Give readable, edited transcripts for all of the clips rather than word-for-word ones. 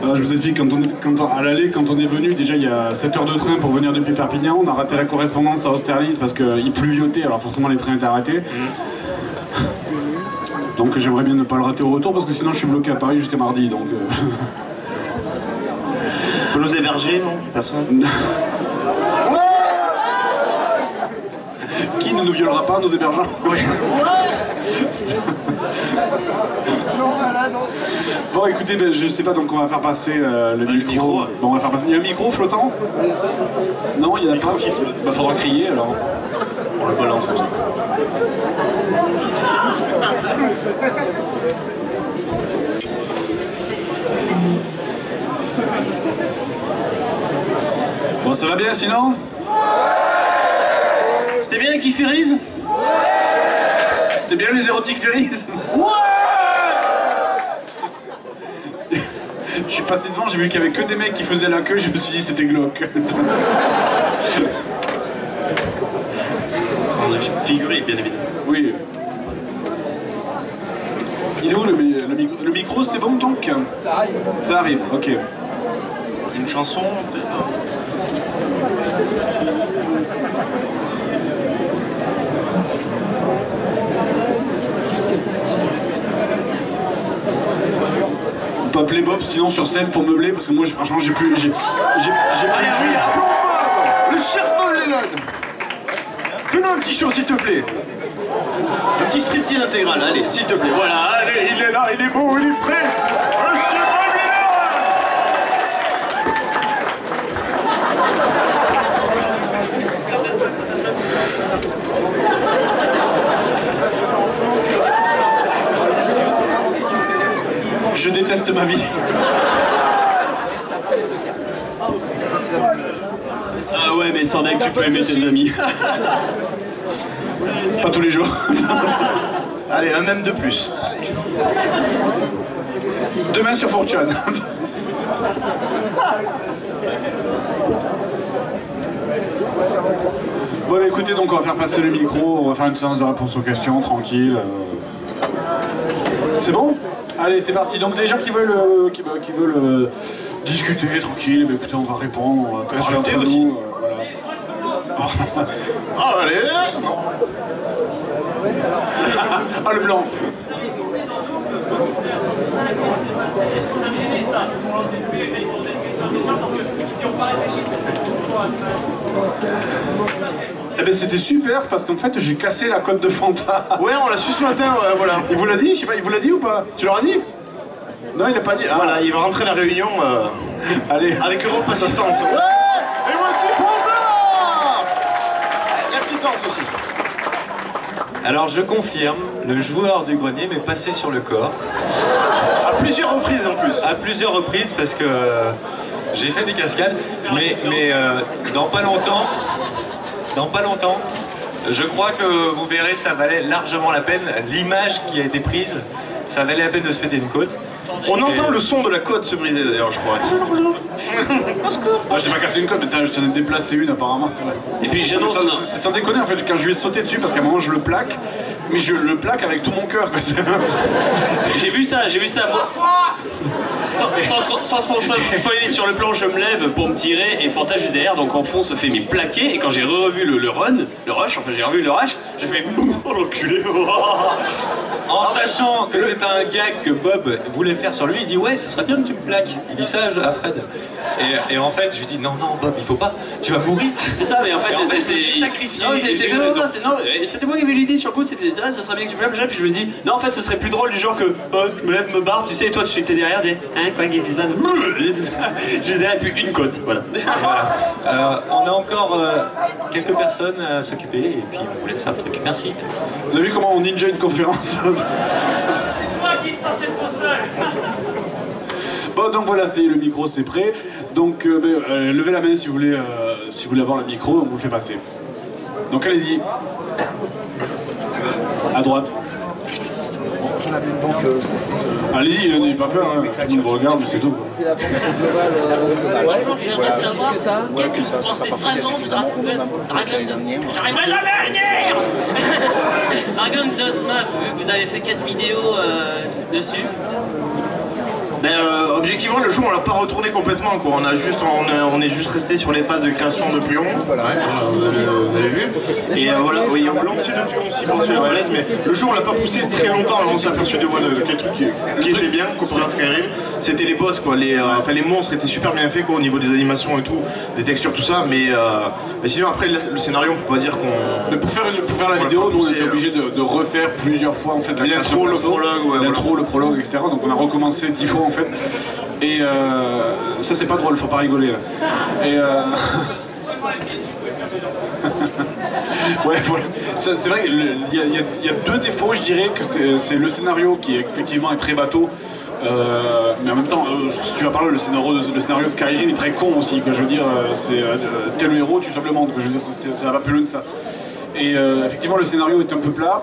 Je vous explique, à l'aller, quand on est venu, déjà il y a 7 heures de train pour venir depuis Perpignan, on a raté la correspondance à Austerlitz parce qu'il pluviotait, alors forcément les trains étaient arrêtés. Donc j'aimerais bien ne pas le rater au retour parce que sinon je suis bloqué à Paris jusqu'à mardi, donc... On peut nous héberger, non? Personne? Qui ne nous violera pas, nos hébergeants? Oui. Bon écoutez, ben, je sais pas, donc on va faire passer le micro. Bon, on va faire passer... Il y a un micro flottant? Non, il y en a pas qui flotte. Bah faudra crier alors. On le balance comme ça. Bon, ça va bien sinon? C'était bien les Kiffiris? C'était bien les érotiques Ferries? Ouais. Je suis passé devant, j'ai vu qu'il y avait que des mecs qui faisaient la queue, je me suis dit c'était glauque. Sans figurer, bien évidemment. Oui. Il est où le micro, c'est bon donc? Ça arrive. Ça arrive, ok. Une chanson peut-être? On peut appeler Bob sinon sur scène pour meubler parce que moi franchement j'ai plus. J'ai plus Allez, appelons Bob, le chef Bob Lennon. Fais-nous un petit show s'il te plaît. Un petit striptease intégral, allez, s'il te plaît. Voilà, allez, il est là, il est beau, il est frais. Monsieur Bob Lennon. Je déteste ma vie. Ah ouais, mais sans deck, tu peux aimer tes amis. Pas tous les jours. Allez, un même de plus. Allez. Demain sur Fortune. Bon bah, écoutez, donc on va faire passer le micro, on va faire une séance de réponse aux questions, tranquille. C'est bon? Allez, c'est parti. Donc les gens qui veulent, discuter tranquille, bah, écoutez, on va répondre, on va parler entre aussi. nous, voilà. Ah, allez. Ah, le blanc. Eh ben c'était super parce qu'en fait j'ai cassé la cote de Fanta. Ouais, on l'a su ce matin, ouais, voilà. Il vous l'a dit? Je sais pas, il vous l'a dit ou pas? Tu leur as dit? Non, il a pas dit. Ah. Voilà, il va rentrer la réunion allez. avec Europe Assistance. Ouais. Et voici Fanta. La petite danse aussi. Alors je confirme, le joueur du grenier m'est passé sur le corps. À plusieurs reprises en plus. À plusieurs reprises parce que j'ai fait des cascades, mais dans pas longtemps, je crois que vous verrez, ça valait largement la peine. L'image qui a été prise, ça valait la peine de se péter une côte. On entend le son de la côte se briser d'ailleurs, je crois. Ah, je t'ai pas cassé une côte, mais je t'en ai déplacé une apparemment. Et puis j'annonce. C'est sans déconner en fait, quand je lui ai sauté dessus, parce qu'à un moment je le plaque, mais je le plaque avec tout mon cœur. J'ai vu ça, moi. Sans spoiler sur le plan, je me lève pour me tirer et Fanta juste derrière, donc en fond se fait mais plaquer. Et quand j'ai revu le rush, enfin j'ai revu le rush, j'ai fait oh l'enculé. En sachant que c'est un gag que Bob voulait faire sur lui, il dit ouais, ce serait bien que tu me plaques. Il dit ça à Fred. Et en fait, je lui dis non, Bob, il faut pas, tu vas mourir. C'est ça, mais en fait, c'est sacrifié. Non, c'était moi qui avais l'idée sur le coup, c'était ça, ce serait bien que tu me lèves, puis je me dis non, en fait, ce serait plus drôle du genre que je me lève, me barre, tu sais, et toi tu étais derrière, tu dis hein, quoi, qu'est-ce qui se passe? Je disais, et puis une côte, voilà. On a encore quelques personnes à s'occuper et puis on vous laisse faire le truc. Merci. Vous avez vu comment on ninja une conférence? C'est moi qui te sortais de ton seul. Bon, donc voilà, le micro, c'est prêt. Donc, levez la main si vous voulez avoir le micro, on vous le fait passer. Donc, allez-y. À droite. On a même banque CC. Allez-y, n'ayez pas peur, hein. Tout le monde vous regarde, mais c'est tout. C'est la banque globale. Ouais, Voilà. plus que ça. Voilà, que ça sera pas fait suffisamment pour même l'année dernière. J'arriverai jamais à venir. Dragon Dosma, vu que vous avez fait 4 vidéos dessus. Ben, objectivement, le jeu on l'a pas retourné complètement quoi. On est juste resté sur les phases de création de pions. Voilà, vous avez vu. Et voilà, oui, on lançait de pions aussi pour la malaise, mais le jeu on l'a pas poussé très longtemps. On s'est aperçu de quel truc qui était bien comparé à Skyrim. C'était les boss quoi. Les monstres étaient super bien faits quoi au niveau des animations et tout, des textures tout ça. Mais sinon après le scénario on peut pas dire qu'on. Pour faire la vidéo, nous on était obligé de refaire plusieurs fois en fait l'intro, le prologue, l'intro, le prologue, etc. Donc on a recommencé 10 fois en fait. Et ça c'est pas drôle, faut pas rigoler là. Et ouais, voilà. C'est vrai qu'il y a deux défauts, je dirais que c'est le scénario qui effectivement est très bateau. Mais en même temps, si tu vas parler, le scénario de Skyrim est très con aussi, que je veux dire, t'es le héros, tu sauves le monde, que je veux dire, ça va plus loin de ça. Et effectivement, le scénario est un peu plat.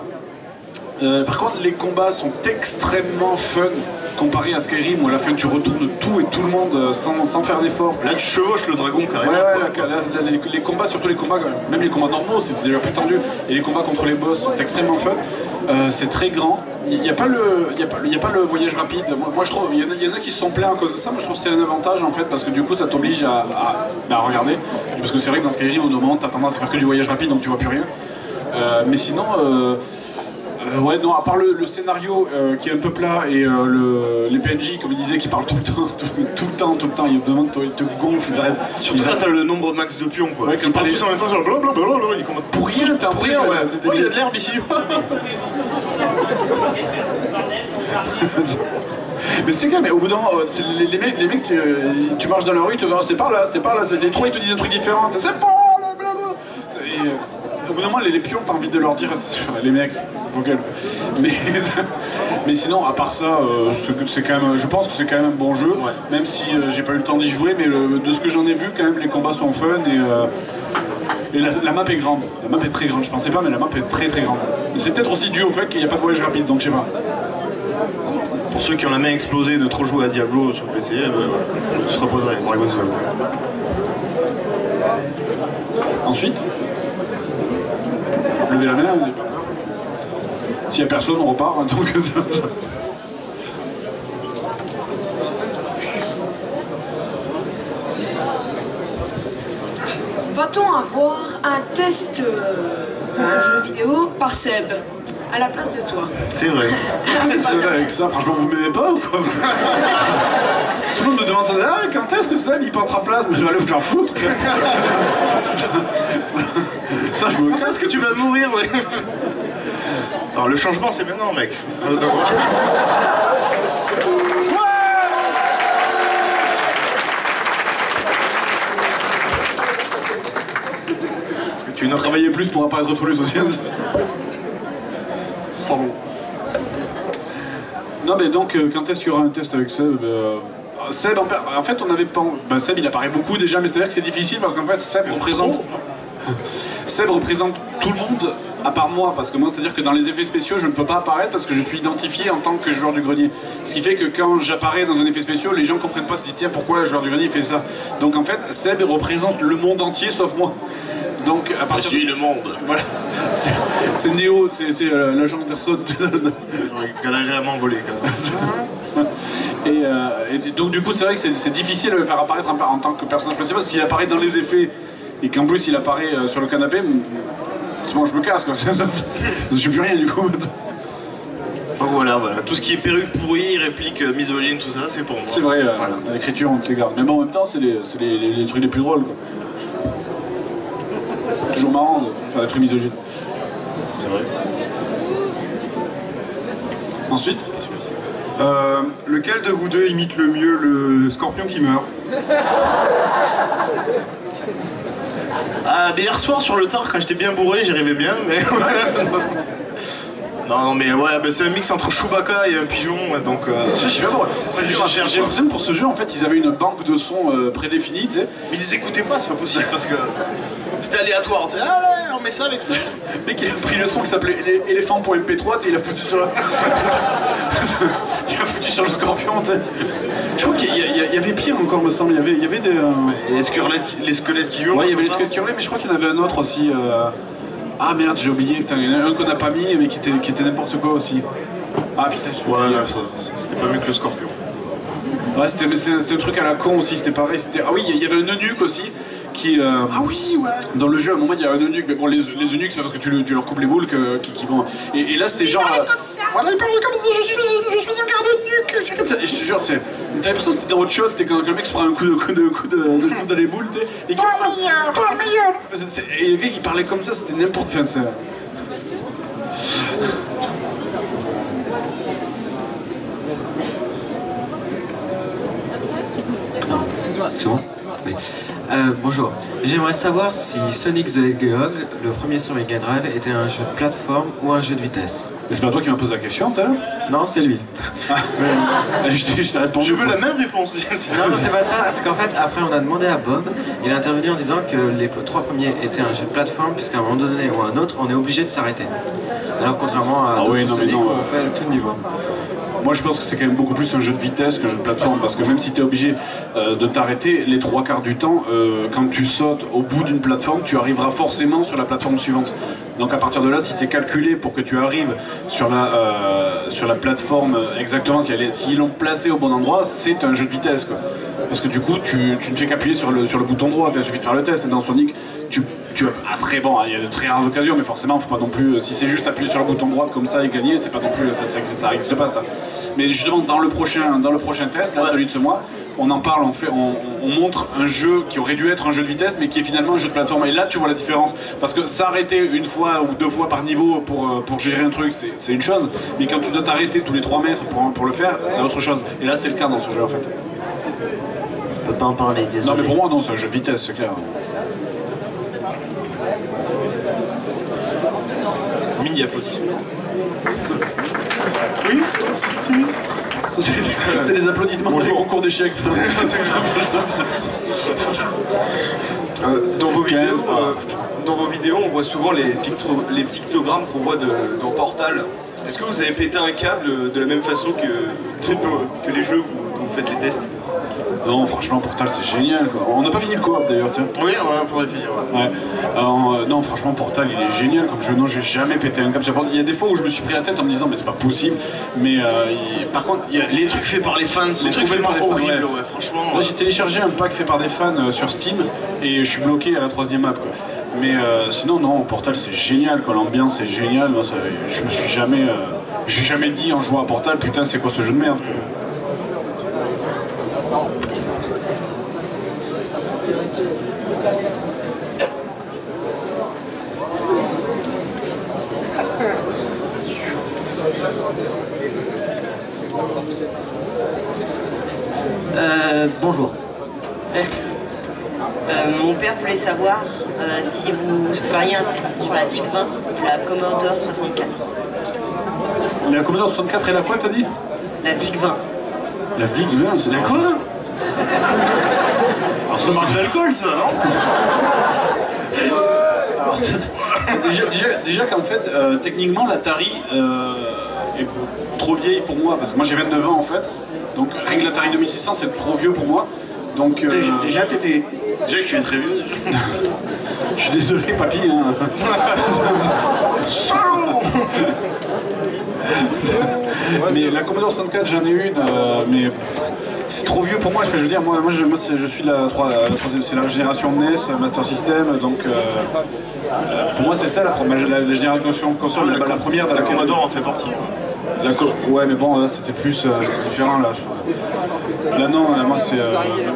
Par contre, les combats sont extrêmement fun comparé à Skyrim où à la fin tu retournes tout et tout le monde sans faire d'effort. Là, tu chevauches le dragon carrément. Ouais, les combats, surtout les combats, même les combats normaux, c'est déjà plus tendu. Et les combats contre les boss sont extrêmement fun. C'est très grand. Il n'y a pas le voyage rapide. Moi je trouve, il y en a qui se sont plaints à cause de ça. Moi je trouve que c'est un avantage en fait parce que du coup ça t'oblige à regarder. Parce que c'est vrai que dans Skyrim au moment t'as tendance à faire que du voyage rapide donc tu vois plus rien. Mais sinon, ouais non, à part le scénario qui est un peu plat et les PNJ comme il disait qui parlent tout le temps, ils te gonflent, ils arrêtent. Surtout ça, t'as le nombre max de pions quoi. Ouais, ils parlent tous en même temps sur le blablabla, ils commentent pour rien, t'as pour rien, ouais. Oh, il y a de l'herbe ici. Mais c'est quand même, au bout d'un moment, les mecs, tu marches dans la rue, tu te dis c'est par là, les trois ils te disent un truc différent, c'est pas là, blablabla. Au bout d'un moment, les pions, t'as envie de leur dire, les mecs, vos gueules. Mais sinon, à part ça, c'est quand même, je pense que c'est quand même un bon jeu, ouais. Même si j'ai pas eu le temps d'y jouer, mais de ce que j'en ai vu, quand même, les combats sont fun et la map est grande. La map est très grande, je pensais pas, mais la map est très très grande. C'est peut-être aussi dû au fait qu'il n'y a pas de voyage rapide, donc je sais pas. Pour ceux qui ont la main explosée de trop jouer à Diablo sur PC, je se reposerai. Dragon's Soul. Ensuite, levez la main, on n'est pas peur. S'il n'y a personne, on repart. Hein, donc... Va-t-on avoir un test jeu vidéo par Seb à la place de toi? C'est vrai. Avec ça, franchement, vous m'aimez pas ou quoi? Tout le monde me demande ça, ah, quand est-ce que Seb il prendra place? Mais je vais aller vous faire foutre. Ça, je me casse que tu vas mourir, ouais. Attends, le changement c'est maintenant, mec. Tu n'as travaillé plus pour apparaître trop les aussi. Sans mots. Non mais donc quand est-ce qu'il y aura un test avec Seb? Seb, en fait on avait pas... Seb il apparaît beaucoup déjà, mais c'est-à-dire que c'est difficile parce qu'en fait Seb représente tout le monde à part moi, parce que moi c'est-à-dire que dans les effets spéciaux je ne peux pas apparaître parce que je suis identifié en tant que joueur du grenier. Ce qui fait que quand j'apparais dans un effet spéciaux, les gens ne comprennent pas, se disent tiens pourquoi le joueur du grenier fait ça. Donc en fait Seb représente le monde entier sauf moi. Donc à partir je suis le monde. Voilà. C'est Néo, c'est l'agent Anderson. J'aurais galéré à m'envoler quand même. Et donc du coup c'est vrai que c'est difficile de le faire apparaître en tant que personnage principal parce qu'il apparaît dans les effets et qu'en plus il apparaît sur le canapé, bon je me casse quoi, je suis plus rien du coup. Donc voilà, tout ce qui est perruque pourrie, réplique misogyne, tout ça, c'est pour moi. C'est vrai, voilà. L'écriture on te les garde, mais bon en même temps c'est les trucs les plus drôles quoi. Toujours marrant de faire des trucs misogynes. C'est vrai. Ensuite lequel de vous deux imite le mieux le scorpion qui meurt? Ah, hier soir sur le tard, quand j'étais bien bourré, j'y arrivais bien, mais... Non, mais ouais, c'est un mix entre Chewbacca et un pigeon, donc... Je sais pas pourquoi. J'ai l'impression que pour ce jeu, en fait, ils avaient une banque de sons prédéfinie, tu sais. Mais ils les écoutaient pas, c'est pas possible, parce que... C'était aléatoire, tu sais, ah ouais, on met ça avec ça. Le mec, il a pris le son qui s'appelait éléphant.mp3 et il a foutu sur il a foutu sur le scorpion, tu sais. Je crois qu'il y avait pire encore, me semble. Il y avait des... Les squelettes qui hurlent. Ouais, il y avait les squelettes qui hurlaient, mais je crois qu'il y en avait un autre aussi. Ah merde, j'ai oublié, putain, il y en a un qu'on n'a pas mis, mais qui était n'importe quoi aussi. Ah putain, ouais, là, c'était pas mieux que le scorpion. Ouais, c'était un truc à la con aussi, c'était pareil. Ah oui, il y avait un eunuque aussi. Ah oui, ouais. Dans le jeu, à un moment, il y a un eunuque, mais bon, les eunuques, c'est pas parce que tu leur coupes les boules qui vont. Et là, c'était genre. Comme ça. Voilà, il parlait comme ça, je suis un garde eunuque. Et je te jure, t'as l'impression que c'était dans Hot Shot, quand le mec se prend un coup de genou dans les boules, tu sais. Et qui et le gars qui parlait comme ça, c'était n'importe quoi. C'est bon. Oui. Bonjour. J'aimerais savoir si Sonic the Hedgehog, le premier sur Mega Drive, était un jeu de plateforme ou un jeu de vitesse. Mais c'est pas toi qui m'as posé la question tout à l'heure? Non, c'est lui. Je t'ai répondu. Je veux la même réponse. Non, c'est pas ça. C'est qu'en fait, après, on a demandé à Bob. Il a intervenu en disant que les 3 premiers étaient un jeu de plateforme, puisqu'à un moment donné ou à un autre, on est obligé de s'arrêter. Alors, contrairement à d'autres Sonic, on fait tout niveau. Moi je pense que c'est quand même beaucoup plus un jeu de vitesse qu'un jeu de plateforme, parce que même si tu es obligé de t'arrêter, les 3/4 du temps, quand tu sautes au bout d'une plateforme, tu arriveras forcément sur la plateforme suivante. Donc à partir de là, si c'est calculé pour que tu arrives sur la plateforme exactement, s'ils l'ont placé au bon endroit, c'est un jeu de vitesse, quoi. Parce que du coup, tu ne fais qu'appuyer sur le bouton droit, il suffit de faire le test. Et dans Sonic, très bon, il y a de très rares occasions, mais forcément, faut pas non plus. Si c'est juste appuyer sur le bouton droit comme ça et gagner, c'est pas non plus. Ça n'existe pas, ça. Mais justement, dans le prochain test, là, celui de ce mois, on en parle, on montre un jeu qui aurait dû être un jeu de vitesse, mais qui est finalement un jeu de plateforme. Et là, tu vois la différence. Parce que s'arrêter une fois ou 2 fois par niveau pour gérer un truc, c'est une chose. Mais quand tu dois t'arrêter tous les 3 mètres pour le faire, c'est autre chose. Et là, c'est le cas dans ce jeu, en fait. On peut pas en parler, désolé. Non, mais pour moi, non, c'est un jeu de vitesse, c'est clair. Mini applaudissements. Oui, c'est les applaudissements des concours d'échecs. Dans vos vidéos, on voit souvent les pictogrammes qu'on voit dans Portal. Est-ce que vous avez pété un câble de la même façon que les jeux dont vous faites les tests? Non, franchement, Portal, c'est génial, quoi. On n'a pas fini le coop, d'ailleurs, tiens. Oui, ouais, faudrait finir. Ouais. Non, franchement, Portal, il est génial comme jeu. Non, j'ai jamais pété un câble sur Portal. Il y a des fois où je me suis pris la tête en me disant, mais c'est pas possible. Mais par contre, il y a les trucs faits par les fans sont complètement horribles, ouais, franchement. Là, j'ai téléchargé un pack fait par des fans sur Steam et je suis bloqué à la 3e map, quoi. Mais sinon, non, Portal, c'est génial, quoi. L'ambiance est géniale. Moi, je me suis jamais. J'ai jamais dit en jouant à Portal, putain, c'est quoi ce jeu de merde, quoi. Bonjour. Mon père voulait savoir si vous feriez un test sur la VIC-20 de la Commodore 64. La Commodore 64 et la quoi, t'as dit? La VIC-20. La VIC-20, c'est la quoi? Alors ça marque d'alcool, ça, non? Alors, déjà qu'en fait, techniquement, l'Atari est trop vieille pour moi, parce que moi j'ai 29 ans en fait, donc rien que l'Atari 2600 c'est trop vieux pour moi. Donc, déjà que tu es très vieux. Je suis désolé, papy. Hein. Mais la Commodore 64, j'en ai une, mais c'est trop vieux pour moi. Je veux dire, moi je suis la troisième, c'est la génération NES, Master System, donc pour moi c'est ça la génération console, la première de la Commodore en fait partie. Ouais, mais bon, là c'était plus différent là. Là non, moi c'est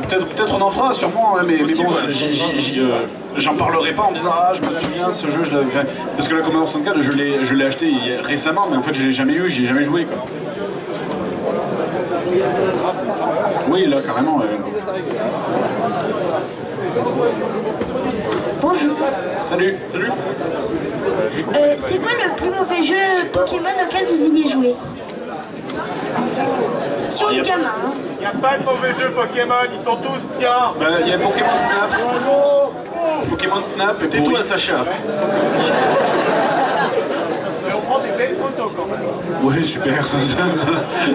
peut-être on en fera sûrement, hein, mais bon, j'en parlerai pas en disant ah je me souviens ce jeu je l'avais fait, parce que la Commodore 64 je l'ai acheté récemment, mais en fait je l'ai jamais eu, j'y ai jamais joué, quoi. Oui, là carrément. Bonjour. Salut. C'est quoi le plus mauvais jeu Pokémon auquel vous ayez joué? Sur le gamin, hein. Il n'y a pas de mauvais jeux Pokémon, ils sont tous bien. Il y a Pokémon Snap. Pokémon Snap et tais-toi, Sacha. Mais on prend des belles photos quand même. Oui, super.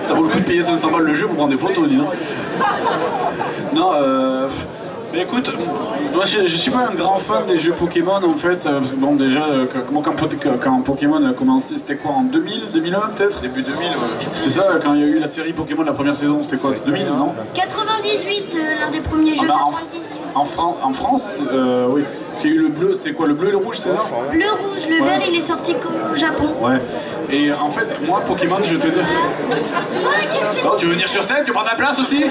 Ça vaut le coup de payer 500 balles le jeu pour prendre des photos, dis donc. Non, Mais écoute, moi je suis pas un grand fan des jeux Pokémon en fait, parce que bon déjà, quand Pokémon a commencé, c'était quoi, en 2000, 2001 peut-être? Début 2000, c'est ça, quand il y a eu la série Pokémon, la première saison, c'était quoi, 2000, non? 98, l'un des premiers jeux. En France, oui, c'est eu le bleu, c'était quoi, le bleu et le rouge, c'est ça? Le rouge, le vert, il est sorti qu'au Japon. Ouais, et en fait, moi Pokémon, je vais te dire... Oh, tu veux venir sur scène, tu prends ta place aussi?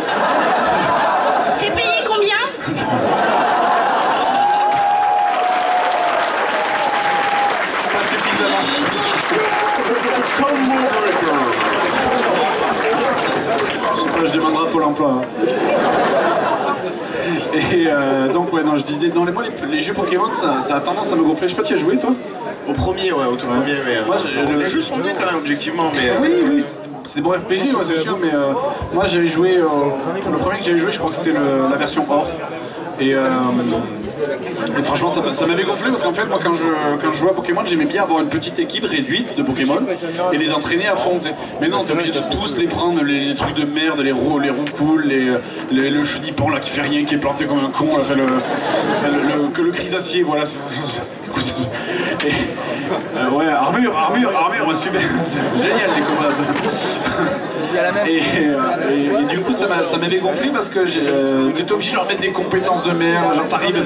C'est payé combien? Pas suffisamment. Je sais pas, je demanderai à Pôle emploi. Hein. Et donc, ouais, non, je disais, non, moi, les jeux Pokémon, ça a tendance à me gonfler. Je sais pas, tu y as joué, toi? Au premier, ouais, au tout premier. Mais, moi, les jeux sont bien quand même, objectivement, mais... Oui, c'est des bons RPG, ouais, c'est sûr, mais moi, j'avais joué... le premier que j'avais joué, je crois que c'était la version Or. Et franchement, ça m'avait gonflé parce qu'en fait, moi, quand je jouais à Pokémon, j'aimais bien avoir une petite équipe réduite de Pokémon et les entraîner à fond. T'sais. Mais non, t'es obligé de tous les prendre, les trucs de merde, les roucouls, le chenipan là qui fait rien, qui est planté comme un con, là, le Chrysacier, voilà. Et, ouais, armure, super, c'est génial les combats. Et du coup, ça m'avait gonflé parce que t'étais obligé de leur mettre des compétences de merde. Genre, t'arrives,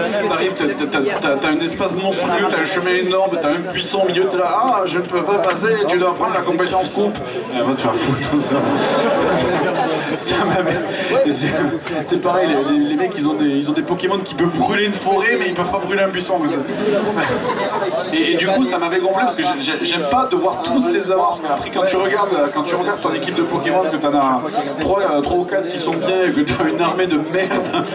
t'as un espace monstrueux, t'as un chemin énorme, t'as un buisson au milieu, t'es là, ah, je ne peux pas passer, tu dois prendre la compétence coupe. Va te faire foutre, ça. C'est pareil, les mecs, ils ont des Pokémon qui peuvent brûler une forêt, mais ils peuvent pas brûler un buisson. Et du coup, ça m'avait gonflé parce que j'aime pas devoir tous les avoir. Parce qu'après, quand tu regardes ton équipe de Pokémon, que t'en as 3 ou 4 qui sont bien et que t'as une armée de merde,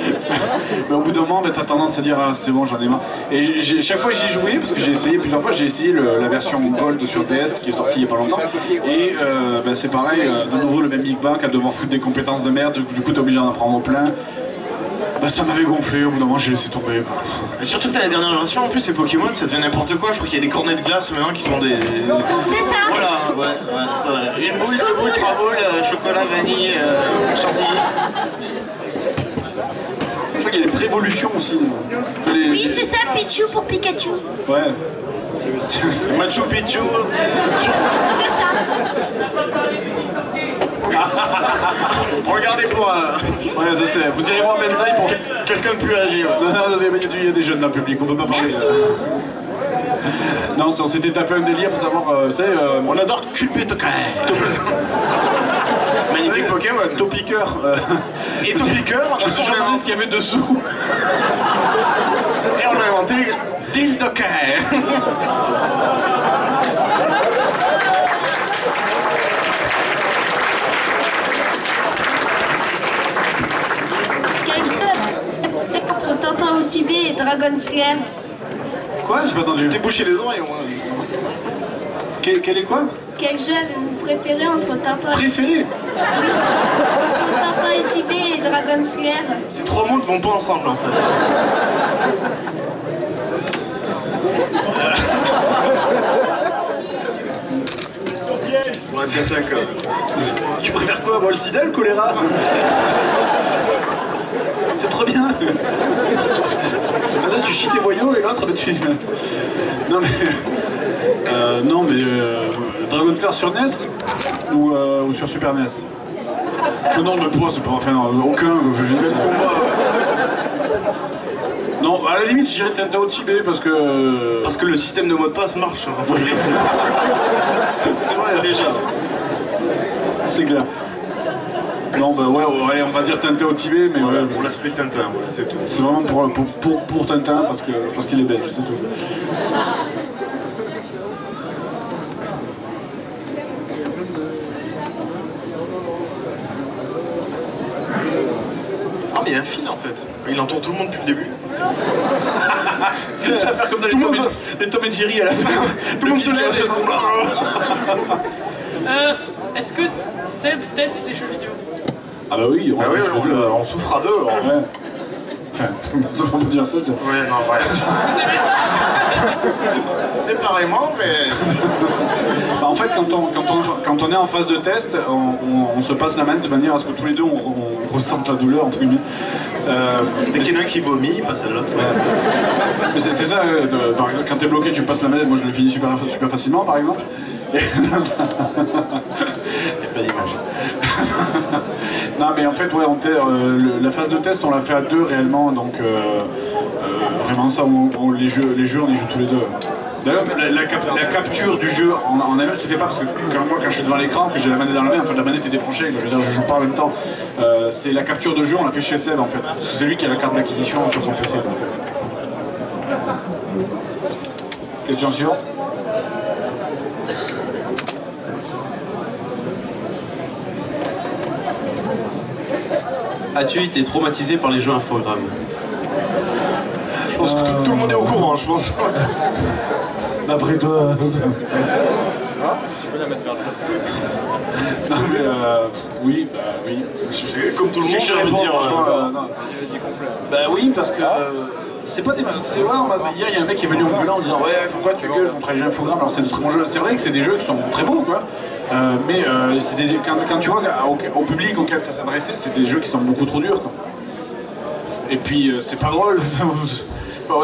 mais au bout d'un moment, t'as tendance à dire ah, c'est bon, j'en ai marre. Et chaque fois j'y ai joué, parce que j'ai essayé plusieurs fois, j'ai essayé la version Gold sur DS qui est sortie il y a pas longtemps. Et c'est pareil, de nouveau le même Big Bang à devoir foutre des compétences de merde, du coup t'es obligé d'en prendre plein. Ça m'avait gonflé, au bout d'un moment j'ai laissé tomber. Et surtout que t'as la dernière version, en plus c'est Pokémon, ça devient n'importe quoi, je crois qu'il y a des cornets de glace maintenant qui sont des... C'est ça. Voilà, ouais, ça. Une boule, 3 boules, chocolat, vanille, chantilly. Je crois qu'il y a des prévolutions aussi. Oui, c'est ça, Pichu pour Pikachu. Ouais. Machu Picchu. C'est ça. Regardez pour... Ouais, ça c'est... Vous irez voir Benzaï pour quelqu'un de plus âgé. Non, il y a des jeunes dans le public, on peut pas parler. Non, on s'était tapé un délire pour savoir... on adore culper Tokai. Magnifique Pokémon. Topiqueur. Et Topiqueur, je me suis toujours demandé ce qu'il y avait dessous. Et on a inventé Dildokai. Entre Tintin au Tibet et Dragon Slayer. Quoi? J'ai pas entendu. T'es bouché les oreilles au moins. Quel est quoi? Quel jeu avez-vous préféré entre Tintin et... Préféré? Oui. Entre Tintin et Tibet et Dragon Slayer. Ces 3 mots ne vont pas ensemble en fait. Ouais, Tintin quoi. Tu préfères quoi? Moi, le sida, le choléra? C'est trop bien. Là, tu chies tes boyaux et l'autre, tu... Non mais... Dragon Slayer sur NES ou sur Super NES? Non, de poids, c'est pas... Enfin, non, aucun. Non, à la limite, j'irais Tintin au Tibet parce que... Parce que le système de mot de passe marche. Hein. C'est vrai, déjà. C'est clair. Non, bah ouais, allez, on va dire Tintin au Tibet, mais voilà, ouais, pour l'aspect Tintin, ouais, c'est tout. C'est vraiment pour Tintin parce qu'il est belge, c'est tout. Ah, mais il y a un fil en fait. Il entoure tout le monde depuis le début. Ça va faire comme dans les Tom et Jerry à la fin. Tout le monde se lève. Est-ce que Seb teste les jeux vidéo? Ah bah oui, on souffre à deux. Ouais. Enfin, on peut dire ça, c'est... Ouais, non, ouais. Séparément, mais... Bah, en fait, quand on est en phase de test, on se passe la main de manière à ce que tous les deux on ressente la douleur, entre guillemets. Dès qu'il y en a un qui vomit, pas celle-là. Mais c'est ça, par exemple, quand t'es bloqué, tu passes la manette, moi je le finis super facilement par exemple. Il n'y a pas d'image. Non mais en fait, ouais, la phase de test on l'a fait à 2 réellement, donc vraiment ça, les jeux on y joue tous les deux. D'ailleurs, la capture du jeu en elle-même se fait pas parce que moi quand je suis devant l'écran, que j'ai la manette dans la main, en fait la manette est débranchée, je veux dire je joue pas en même temps. C'est la capture de jeu, on l'a fait chez Seb en fait, parce que c'est lui qui a la carte d'acquisition sur son PC. Question suivante. As-tu été traumatisé par les jeux infogrammes? Je pense que tout le monde est au courant, je pense. D'après toi. Tu peux la mettre vers le plafond. Non mais oui, bah oui. Comme tout le monde, je vais dire. Bah oui, parce que c'est pas des. C'est vrai, hier il y a un mec qui est venu au boulot en disant ouais, pourquoi tu gueules contre les jeux infogrammes? Alors c'est de très bons jeux. C'est vrai que c'est des jeux qui sont très beaux quoi. Mais quand tu vois au public auquel ça s'adressait, c'est des jeux qui sont beaucoup trop durs quoi. Et puis c'est pas drôle.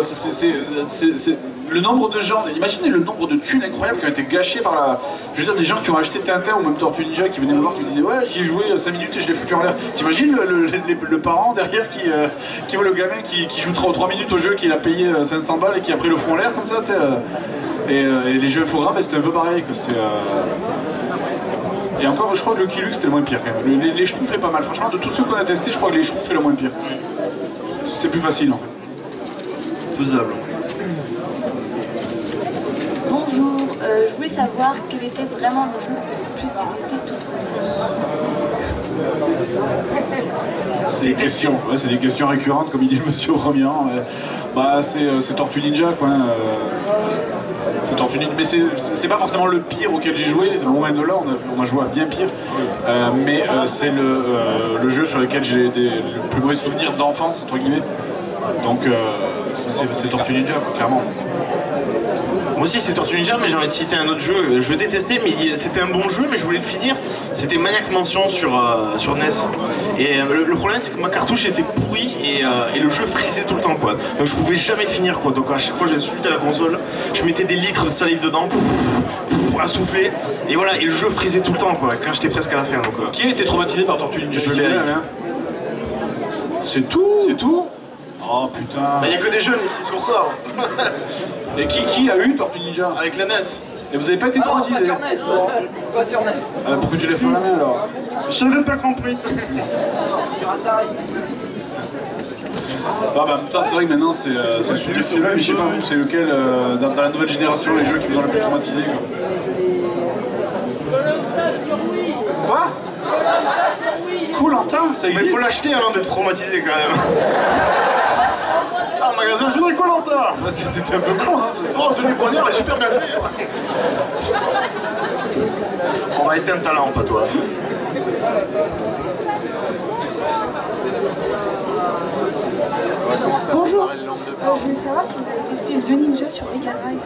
C'est le nombre de gens, imaginez le nombre de thunes incroyables qui ont été gâchées par la... Je veux dire, des gens qui ont acheté Tintin ou même Tortue Ninja qui venaient me voir qui me disaient ouais, j'y ai joué 5 minutes et je l'ai foutu en l'air. T'imagines le parent derrière qui voit le gamin qui joue 3 minutes au jeu, qu'il a payé 500 balles et qui après le fout en l'air comme ça, et les jeux infogrammes, c'était un peu pareil. Et encore, je crois que le Lucky Luke c'était le moins pire quand même. Les Schtroumpfs fait pas mal. Franchement, de tous ceux qu'on a testés, je crois que les Schtroumpfs fait le moins pire. C'est plus facile en fait. Faisable. Bonjour, je voulais savoir quel était vraiment le jeu que vous avez le plus détesté de toute votre vie. Des questions, ouais, c'est des questions récurrentes comme il dit Monsieur Romian. Bah c'est Tortue Ninja quoi. C'est Tortue Ninja, mais c'est pas forcément le pire auquel j'ai joué, loin de là, on a joué à bien pire. Mais c'est le jeu sur lequel j'ai le plus mauvais souvenir d'enfance entre guillemets. Donc c'est Tortue Ninja quoi, clairement. Moi aussi c'est Tortue Ninja, mais j'ai envie de citer un autre jeu. Je détestais, mais c'était un bon jeu, mais je voulais le finir. C'était Maniac Mansion sur NES. Et le problème c'est que ma cartouche était pourrie et le jeu frisait tout le temps quoi. Donc je pouvais jamais le finir quoi. Donc à chaque fois que j'ai suite à la console, je mettais des litres de salive dedans à souffler. Et voilà, et le jeu frisait tout le temps quoi, quand j'étais presque à la fin. Donc, qui a été traumatisé par Tortue Ninja? Je l'ai. C'est tout? C'est tout? Oh putain. Bah y a que des jeunes ici, c'est pour ça. Et qui a eu Tortue Ninja? Avec la NES. Et vous avez pas été traumatisé? Pas sur NES. Pas sur NES. Pourquoi tu l'as fait à la main alors? Je n'avais pas compris. Sur Atari. Ah bah en même temps c'est vrai que maintenant c'est le souvenir qui s'est mais je sais pas vous, c'est lequel dans la nouvelle génération les jeux qui vous ont le plus traumatisé quoi? Koh-Lanta, ça existe? Mais il faut l'acheter avant d'être traumatisé quand même. Ah, magasin, je voudrais Koh-Lanta. C'était un peu con, hein. Oh, tenue poignard est super bien fait. On va éteindre ta lampe à toi. Bonjour, je voulais savoir si vous avez testé The Ninja sur Mega Drive.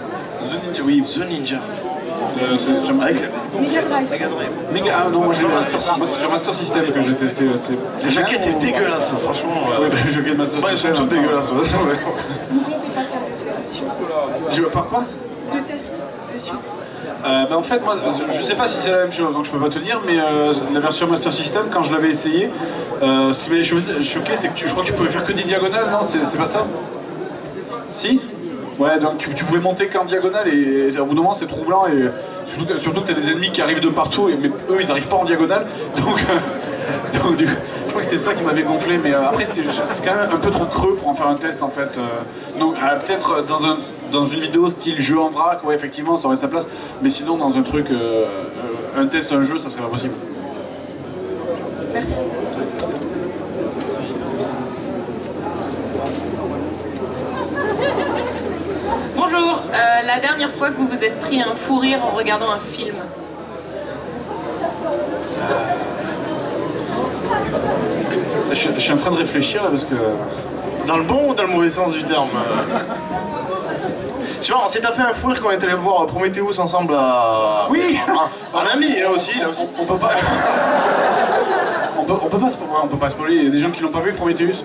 The Ninja, oui. The Ninja. Avec Mega Drive. Ah non, moi j'ai Master System. Moi c'est sur Master System que je l'ai testé. Les jaquettes étaient dégueulasses, franchement. Oui, bah, les jaquettes Master System. Elles sont toutes dégueulasses. Vous comptez pas faire des tests dessus? Par quoi? 2 tests dessus. Bah en fait, moi, je sais pas si c'est la même chose, donc je peux pas te dire, mais la version Master System, quand je l'avais essayé, ce qui m'avait choqué, c'est que je crois que tu pouvais faire que des diagonales, non? C'est pas ça? Si? Ouais, donc tu pouvais monter qu'en diagonale et au bout d'un moment c'est troublant et surtout que t'as des ennemis qui arrivent de partout mais eux ils arrivent pas en diagonale donc je crois que c'était ça qui m'avait gonflé mais après c'était quand même un peu trop creux pour en faire un test en fait donc peut-être dans une vidéo style jeu en vrac, ouais effectivement ça aurait sa place mais sinon dans un truc, un test, un jeu ça serait pas possible. Merci. Bonjour, la dernière fois que vous vous êtes pris un fou rire en regardant un film? Je suis en train de réfléchir là parce que... Dans le bon ou dans le mauvais sens du terme? Tu vois, on s'est tapé un fou rire quand on est allé voir Prometheus ensemble à... Oui. En ami, là aussi. On peut pas... on peut pas spoiler, il y a des gens qui l'ont pas vu Prometheus.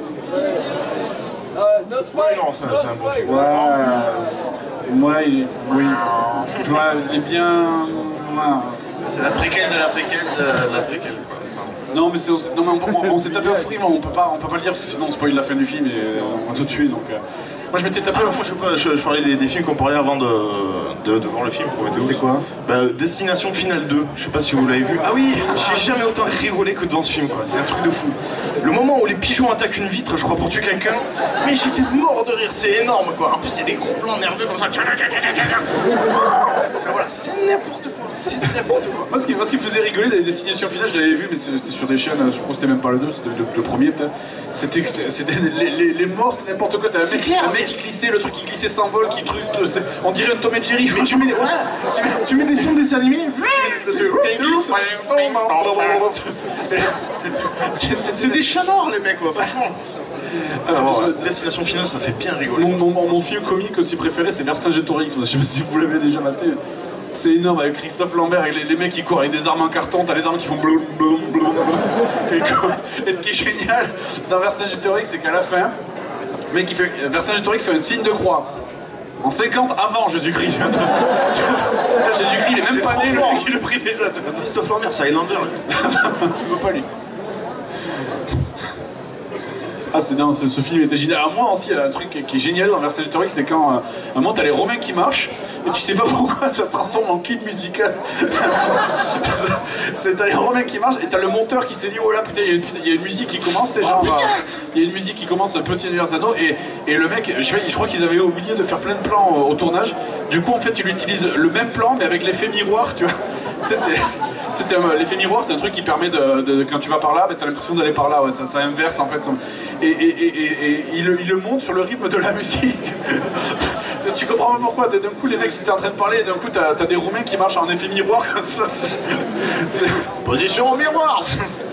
No spoil. Non, ça, c'est un bon film. Ouais, oui. Il est bien... C'est la préquelle de la préquelle de la préquelle. Non, mais on s'est tapé un fou rire, on peut pas le dire parce que sinon on spoil la fin du film et on va tout tuer. Donc, moi je m'étais tapé un fou. Je parlais des films qu'on parlait avant de voir le film. C'était quoi? Destination Finale 2. Je sais pas si vous l'avez vu. Ah oui, j'ai jamais autant rigolé que devant ce film, quoi. C'est un truc de fou. Le moment où les pigeons attaquent une vitre, je crois, pour tuer quelqu'un, mais j'étais mort de rire, c'est énorme, quoi. En plus, il y a des gros plans nerveux comme ça. Voilà, c'est n'importe quoi. C'est n'importe quoi. Moi, ce qui me faisait rigoler dans les destinations finales, je l'avais vu, mais c'était sur des chaînes, je crois que c'était même pas le 2, c'était le premier peut-être. C'était les morts, c'était n'importe quoi. T'as un mec qui glissait, le truc qui glissait s'envole, qui truc, on dirait un Tom et Jerry. Mais tu mets des sons des animés. C'est des chats morts, les mecs, quoi, franchement. Alors, Destination Finale, ça fait bien rigoler. Mon film comique aussi préféré, c'est Vercingétorix. Je sais pas si vous l'avez déjà maté. C'est énorme avec Christophe Lambert et les mecs qui courent avec des armes en carton, t'as les armes qui font blum blum blum blum. Et ce qui est génial dans Vercingétorix, c'est qu'à la fin, le mec Vercingétorix fait un signe de croix. En 50 avant Jésus-Christ. Jésus-Christ, il est même pas né, le mec il le prie déjà. Christophe Lambert, c'est Highlander. Pas lui. Ah, ce film était génial. Alors, moi aussi, un truc qui est génial dans Vercingétorix, c'est quand à un moment t'as les Romains qui marchent et tu sais pas pourquoi ça se transforme en clip musical. T'as les Romains qui marchent et t'as le monteur qui s'est dit oh là putain, il y a une musique qui commence, il y a une musique qui commence un peu Seigneur des Anneaux et le mec, je crois qu'ils avaient oublié de faire plein de plans au tournage. Du coup, en fait, il utilise le même plan mais avec l'effet miroir, tu vois. Tu sais, l'effet miroir, c'est un truc qui permet quand tu vas par là, t'as l'impression d'aller par là, ouais, ça inverse en fait. Et il le monte sur le rythme de la musique. Tu comprends pas pourquoi, d'un coup les mecs ils étaient en train de parler et d'un coup t'as des Roumains qui marchent en effet miroir comme ça. Position au miroir.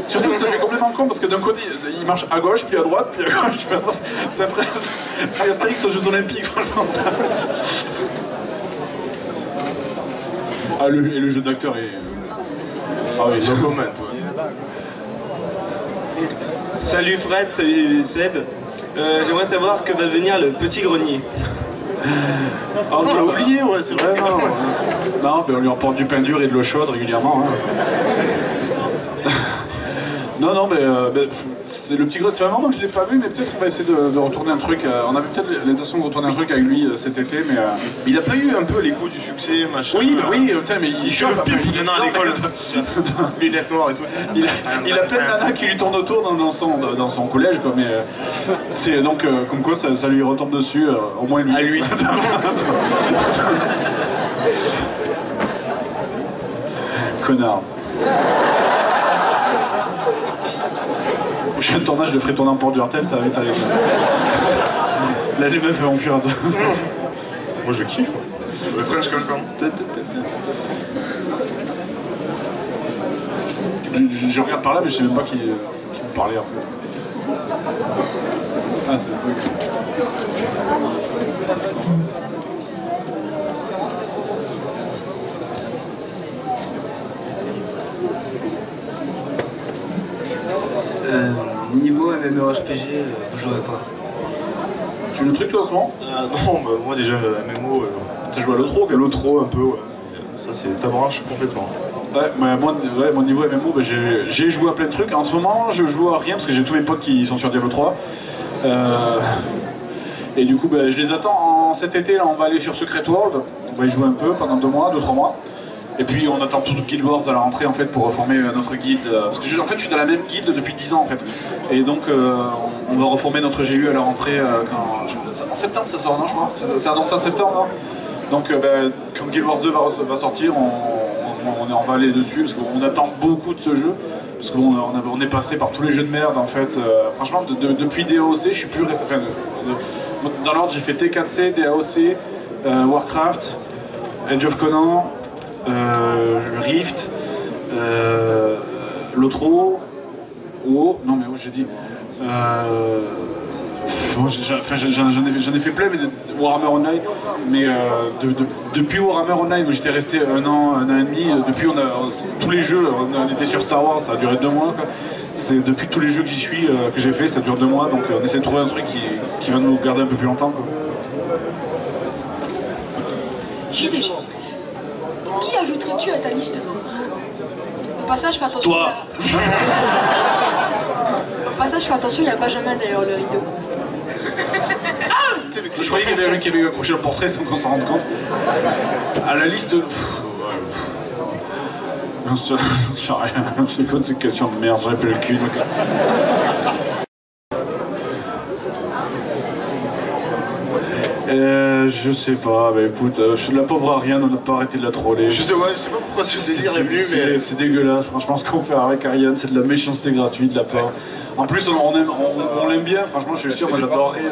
Surtout que ça fait complètement con parce que d'un côté ils marchent à gauche, puis à droite, puis à gauche, puis à droite. C'est Astérix aux Jeux Olympiques, franchement ça. Ah, et le jeu d'acteur est... Ah oui, c'est comment, toi. Salut Fred, salut Seb. J'aimerais savoir que va devenir le petit grenier. Oh, on l'a oublié, ouais, c'est vrai. Non, mais on lui emporte du pain dur et de l'eau chaude régulièrement. Hein. Non, mais c'est le petit gros, c'est un moment que je l'ai pas vu, mais peut-être qu'on va essayer de retourner un truc. On avait peut-être l'intention de retourner un truc avec lui cet été, mais... Il a pas eu un peu les coups du succès, machin. Oui, putain, mais il chope. Il en a à l'école. Lunettes noires et tout. Il a plein de nanas qui lui tournent autour dans son collège, quoi, mais... c'est donc, comme quoi, ça lui retombe dessus, au moins lui. À lui. Connard. Prochain tournage, je le ferai tourner en porte-jartel, ça va vite aller. Là, les meufs vont fuir à toi. Moi, je kiffe. Le French Cancan. Je regarde par là, mais je sais même pas qui me parlait en fait. Ah, c'est ok. Niveau MMORPG, vous jouez pas? Tu joues le truc toi en ce moment? Non, bah, moi déjà MMO, t'as joué à l'Otro? L'Otro un peu, ouais. Ça c'est ta branche complètement. Ouais, mon niveau MMO, bah, j'ai joué à plein de trucs. En ce moment, je joue à rien parce que j'ai tous mes potes qui sont sur Diablo 3. Et du coup, bah, je les attends cet été. Là, on va aller sur Secret World. On va y jouer un peu pendant 2-3 mois. Et puis on attend tout Guild Wars à la rentrée en fait pour reformer notre guilde. Parce que en fait je suis dans la même guilde depuis 10 ans en fait. Et donc on va reformer notre GU à la rentrée en septembre ça sort, non je crois? C'est annoncé en septembre, non? Donc quand Guild Wars 2 va sortir, on va aller dessus parce qu'on attend beaucoup de ce jeu. Parce qu'on est passé par tous les jeux de merde en fait. Franchement depuis DAOC je suis plus resté. Enfin, dans l'ordre j'ai fait T4C, DAOC, Warcraft, Age of Conan. Rift, Lotro, WoW, non mais WoW j'ai dit. J'en ai fait plein, mais Warhammer Online. Mais depuis Warhammer Online où j'étais resté un an et demi, depuis tous les jeux, on était sur Star Wars, ça a duré 2 mois. Quoi. C'est depuis tous les jeux que j'y suis, que j'ai fait, ça dure 2 mois, donc on essaie de trouver un truc qui va nous garder un peu plus longtemps, quoi. JDG. Qui ajouterais-tu à ta liste noire? Au passage, fais attention. Toi. Au passage, fais attention, il y a Benjamin derrière le rideau. Je croyais qu'il y avait un qui avait accroché le portrait sans qu'on s'en rende compte. À la liste... J'en sais rien. C'est quoi cette question de merde? J'aurais pas le cul, donc... Je sais pas, bah écoute, la pauvre Ariane, on n'a pas arrêté de la troller. Je sais pas pourquoi ce délire est venu, mais... C'est dégueulasse, franchement, ce qu'on fait avec Ariane, c'est de la méchanceté gratuite de la part. En plus, on l'aime bien, franchement, je suis sûr, moi j'adorerais,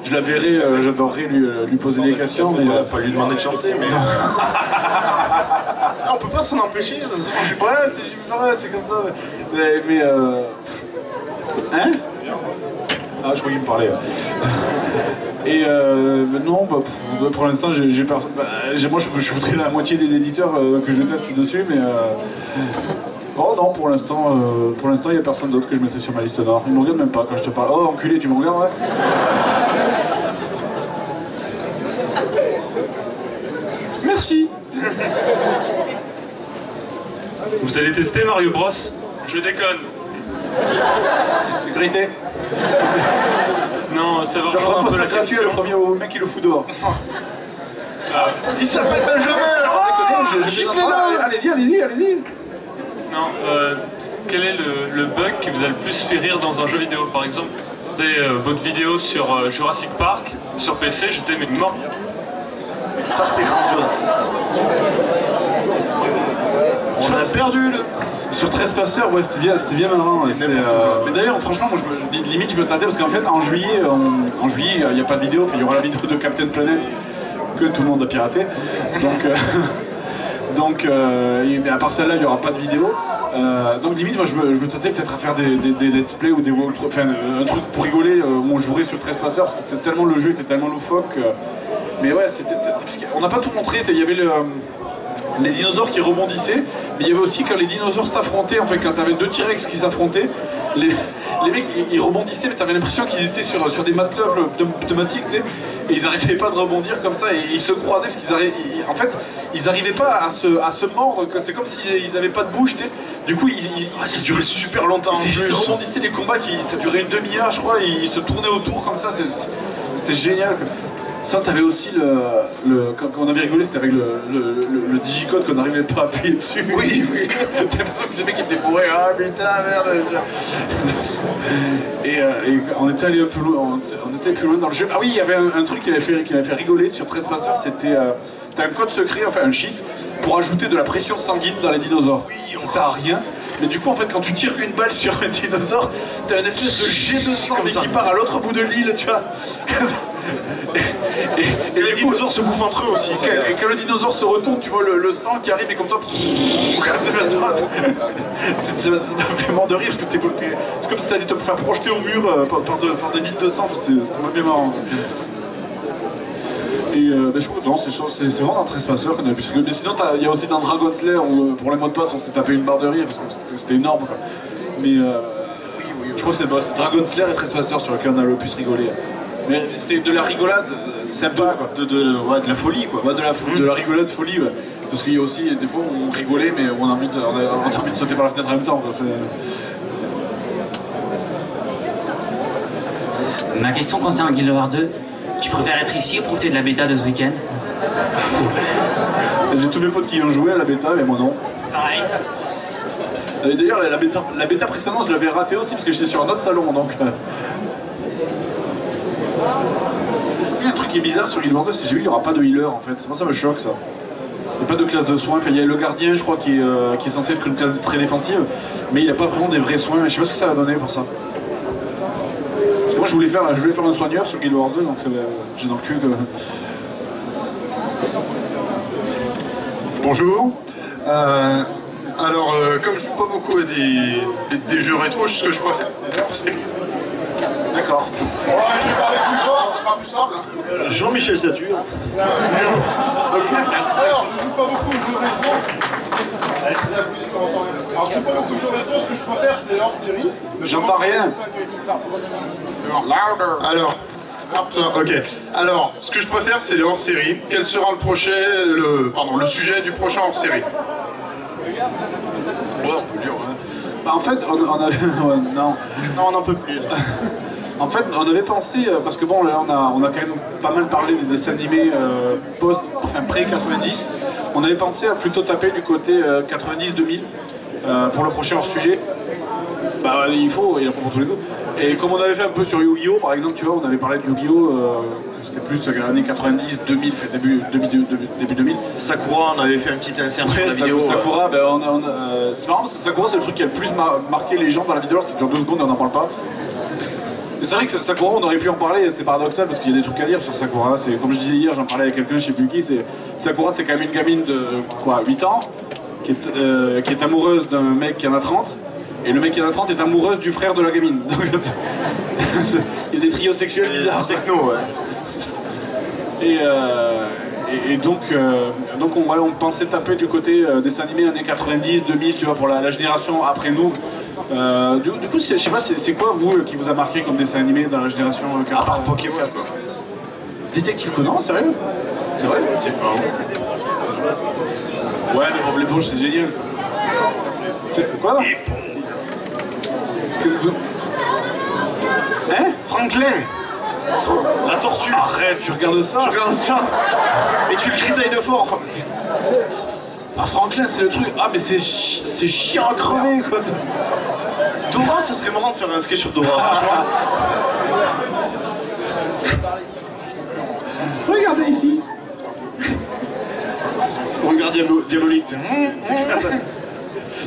je la verrais, j'adorerais lui poser des questions, mais... pas lui demander de chanter, mais... on peut pas s'en empêcher, ça se fait. Ouais, c'est comme ça, mais Hein? Ah, je crois qu'il me parlait. Et non, bah, pour l'instant, j'ai personne. Moi, je voudrais la moitié des éditeurs que je teste dessus, mais. Oh non, pour l'instant, il n'y a personne d'autre que je mettrais sur ma liste noire. Ils me regardent même pas quand je te parle. Oh, enculé, tu me regardes, ouais? Merci. Vous allez tester Mario Bros? Je déconne. Sécurité. Non, ça va je reprendre un peu la gratuit question. Le premier au mec qui le fout dehors. Il s'appelle Benjamin, allez-y. Non, quel est le bug qui vous a le plus fait rire dans un jeu vidéo? Par exemple, votre vidéo sur Jurassic Park, sur PC, j'étais mort. Ça c'était grandiose. On a perdu là. Sur 13 passeurs, ouais, c'était bien marrant. Mais d'ailleurs, franchement, moi, limite, je me tâtais parce qu'en fait, en juillet, il n'y a pas de vidéo. Il y aura la vidéo de Captain Planet que tout le monde a piraté. Donc, à part celle-là, il n'y aura pas de vidéo. Donc limite, moi, je me tâtais peut-être à faire des let's play ou un truc pour rigoler où on jouerait sur 13 passeurs parce que le jeu était tellement loufoque. Mais ouais, on n'a pas tout montré. Il y avait les dinosaures qui rebondissaient, mais il y avait aussi quand les dinosaures s'affrontaient, en fait quand t'avais 2 T-Rex qui s'affrontaient, les mecs ils rebondissaient, mais t'avais l'impression qu'ils étaient sur des matelas pneumatiques, tu sais, et ils n'arrivaient pas de rebondir comme ça, et ils se croisaient parce qu'ils n'arrivaient pas à se mordre, c'est comme s'ils n'avaient pas de bouche, tu sais. Du coup, ça durait super longtemps en plus. Ils rebondissaient, les combats, ça durait une demi-heure je crois, et ils se tournaient autour comme ça, c'était génial. Ça, t'avais aussi quand on avait rigolé, c'était avec le digicode qu'on n'arrivait pas à appuyer dessus. Oui. T'as l'impression que les mecs étaient bourrés. Ah putain, merde. Et on était allé plus loin. On était plus loin dans le jeu. Ah oui, il y avait un truc qui m'avait fait rigoler sur 13 passeurs. C'était t'as un code secret, enfin un cheat, pour ajouter de la pression sanguine dans les dinosaures. Ça sert à rien. Mais du coup, en fait, quand tu tires une balle sur un dinosaure, t'as une espèce de jet de sang qui part à l'autre bout de l'île, tu vois. Et les dinosaures se bouffent entre eux aussi. Et quand le dinosaure se retourne, tu vois le sang qui arrive et comme toi, ça m'a fait mort de rire parce que c'est comme si t'allais te faire projeter au mur par des litres de sang. C'était bien marrant. Et je crois que non, c'est vraiment dans 13 passeurs qu'on a pu se rigoler. Mais sinon, il y a aussi dans Dragon Slayer où pour les mots de passe, on s'est tapé une barre de rire parce que c'était énorme, quoi. Mais je crois que c'est Dragon Slayer et 13 passeurs sur lesquels on a le plus rigolé. Mais c'était de la rigolade sympa, quoi. De la folie, quoi. Ouais, de la rigolade folie, ouais. Parce qu'il y a aussi des fois où on rigolait, mais où on a envie de sauter par la fenêtre en même temps, quoi. Ma question concerne Guild Wars 2. Tu préfères être ici ou profiter de la bêta de ce week-end? J'ai tous mes potes qui y ont joué à la bêta, mais moi non. Pareil. D'ailleurs, la bêta précédente, je l'avais ratée aussi parce que j'étais sur un autre salon, donc... Il y a un truc qui est bizarre sur Guild Wars 2, c'est que j'ai vu qu'il n'y aura pas de healer en fait. Moi ça me choque ça. Il n'y a pas de classe de soins, enfin, il y a le gardien je crois qui est censé être une classe très défensive, mais il n'y a pas vraiment des vrais soins, je sais pas ce que ça va donner pour ça. Parce que moi je voulais faire un soigneur sur Guild Wars 2, donc j'ai dans le cul que... Bonjour. Alors, comme je joue pas beaucoup à des jeux rétro, ce que je préfère, c'est... D'accord. Ouais, je vais parler plus fort, ça sera plus simple. Jean-Michel Satur. Alors, je joue pas beaucoup aux jeux rétro. Alors je suis pas beaucoup de rétro, ce que je préfère c'est hors série. J'entends rien. Alors, ok. Alors, ce que je préfère c'est les hors série. Quel sera le sujet du prochain hors série? Ouais, on peut dire, ouais. Bah, en fait, on avait... ouais, non, on n'en peut plus, là. En fait, on avait pensé, parce que bon, là, on a quand même pas mal parlé des dessins animés pré-90. On avait pensé à plutôt taper du côté 90-2000 pour le prochain hors-sujet. Bah, il en faut pour tous les coups. Et comme on avait fait un peu sur Yu-Gi-Oh, par exemple, tu vois, on avait parlé de Yu-Gi-Oh, c'était plus années 90, 2000, fait début 2000. Sakura, on avait fait un petit insert sur la vidéo. Sakura, ben, c'est marrant parce que Sakura, c'est le truc qui a le plus marqué les gens dans la vidéo, c'est dure 2 secondes et on n'en parle pas. C'est vrai que Sakura, on aurait pu en parler, c'est paradoxal parce qu'il y a des trucs à dire sur Sakura. Comme je disais hier, j'en parlais avec quelqu'un, je sais plus qui, Sakura, c'est quand même une gamine de quoi, 8 ans, qui est amoureuse d'un mec qui en a 30, et le mec qui en a 30 est amoureuse du frère de la gamine. Donc, il y a des trios sexuels bizarres. Techno, ouais. Et donc on pensait taper du côté des animés années 90, 2000, tu vois, pour la génération après nous. Du coup, je sais pas, c'est quoi vous qui vous a marqué comme dessin animé dans la génération à part Pokémon, quoi. Détective Conan, sérieux? C'est vrai? C'est pas ouais, mais Bob l'éponge, c'est génial. C'est quoi? Hein? Franklin. La tortue. Arrête, tu regardes ça? Tu regardes ça et tu le cries taille de fort. Ah, Franklin, c'est le truc. Ah, mais c'est chiant à crever, quoi. Dora, ça serait marrant de faire un sketch sur Dora, franchement. Regardez ici. Regarde diabolique.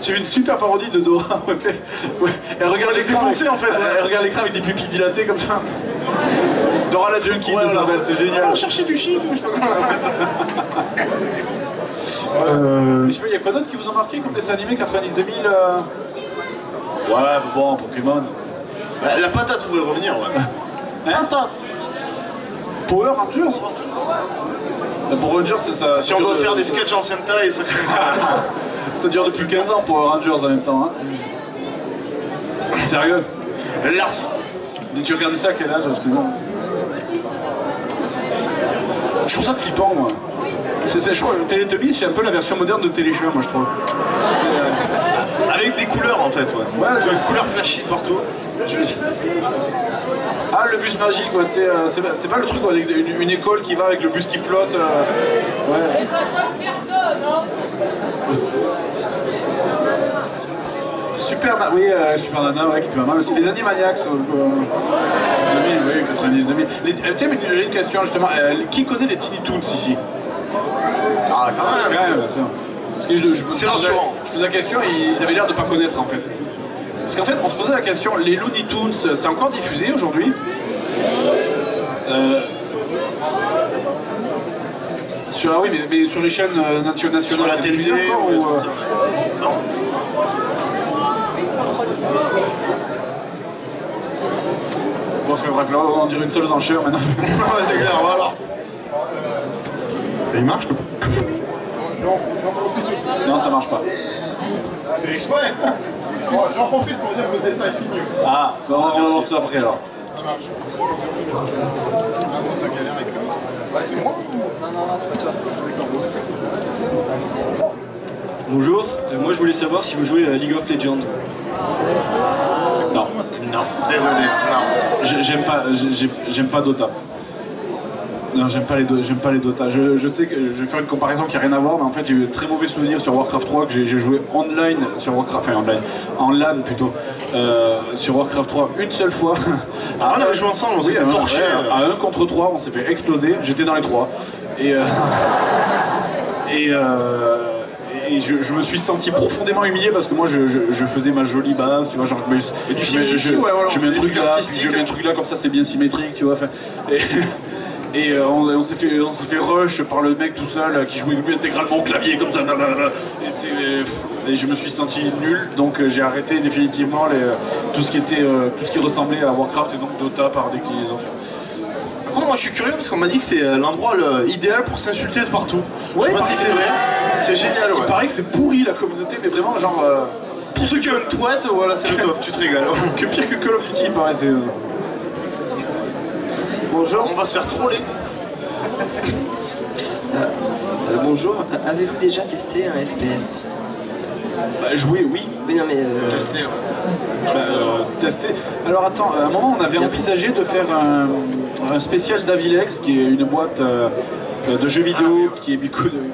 J'ai vu une super parodie de Dora. Ouais. Elle regarde l'écran en fait. Elle regarde l'écran avec des pupilles dilatées comme ça. Dora la junkie, ça s'appelle, c'est génial. On cherchait du shit, je sais pas comment. Je sais pas, il y a quoi d'autre qui vous ont marqué comme dessin animé 90-2000 Ouais, bon, Pokémon. La patate pourrait revenir, ouais. Patate. Power Rangers. La Power Rangers, c'est ça. Si on doit faire des sketchs en Sentai, ça fait... Ça dure depuis 15 ans, Power Rangers en même temps. Hein. Sérieux? Lars. Tu regardais ça à quel âge? Je trouve ça flippant, moi. Je crois, Teletubbies, c'est un peu la version moderne de Téléchat, moi, je trouve. Avec des couleurs, en fait, ouais. Ouais, des couleurs flashy partout. Ah, le bus magique, ouais, c'est pas le truc avec une école qui va avec le bus qui flotte. Ouais. Super Nana, ouais, qui était pas mal aussi. Les Animaniacs, 2000, oui, 90-2000. Tiens, mais j'ai une question justement. Qui connaît les Tiny Toons ici? Ah, quand même, bien sûr. Parce que je posais la question et ils avaient l'air de pas connaître en fait. Parce qu'en fait, on se posait la question, les Looney Tunes, c'est encore diffusé aujourd'hui? Ah oui, mais sur les chaînes nationales, sur la TNT encore ou non. Bon, bref, là, on dirait une seule enchère maintenant. Ouais, c'est clair, voilà. Et il marche, quoi. Non, ça marche pas. Fais exprès. Bon, j'en profite pour dire que votre dessin est fini aussi. Ah, bon, on va voir ça après alors. Ça marche. C'est moi? Non, c'est pas toi. Bonjour, moi je voulais savoir si vous jouez à League of Legends. Non. Non, désolé. Non. J'aime pas Dota. Non, j'aime pas les Dota. Je sais que je vais faire une comparaison qui n'a rien à voir, mais en fait j'ai eu de très mauvais souvenirs sur Warcraft 3 que j'ai joué online sur Warcraft, enfin online, en LAN plutôt, sur Warcraft 3 une seule fois. Ah, on avait joué ensemble, on s'est fait torcher. À 1 contre 3, on s'est fait exploser, j'étais dans les 3. Et je me suis senti profondément humilié parce que moi je faisais ma jolie base, tu vois, genre je mets un truc là, je mets un truc là comme ça c'est bien symétrique, tu vois. Et on s'est fait rush par le mec tout seul qui jouait intégralement au clavier comme ça. Et je me suis senti nul, donc j'ai arrêté définitivement tout ce qui ressemblait à Warcraft et donc Dota par déclinaison. Par contre, moi je suis curieux parce qu'on m'a dit que c'est l'endroit idéal pour s'insulter de partout. Ouais, je sais pas si c'est vrai. C'est génial, ouais. Il paraît que c'est pourri la communauté, mais vraiment, genre. Pour ceux qui ont une toilette, voilà, c'est le top, tu te régales. Que pire que Call of Duty, il paraît, c'est. Bonjour, on va se faire troller. Bonjour, avez-vous déjà testé un FPS? Bah, jouer, oui. Oui, non, mais. Tester, ouais. Tester. Alors attends, à un moment, on avait envisagé de faire un spécial d'Avilex, qui est une boîte de jeux vidéo qui est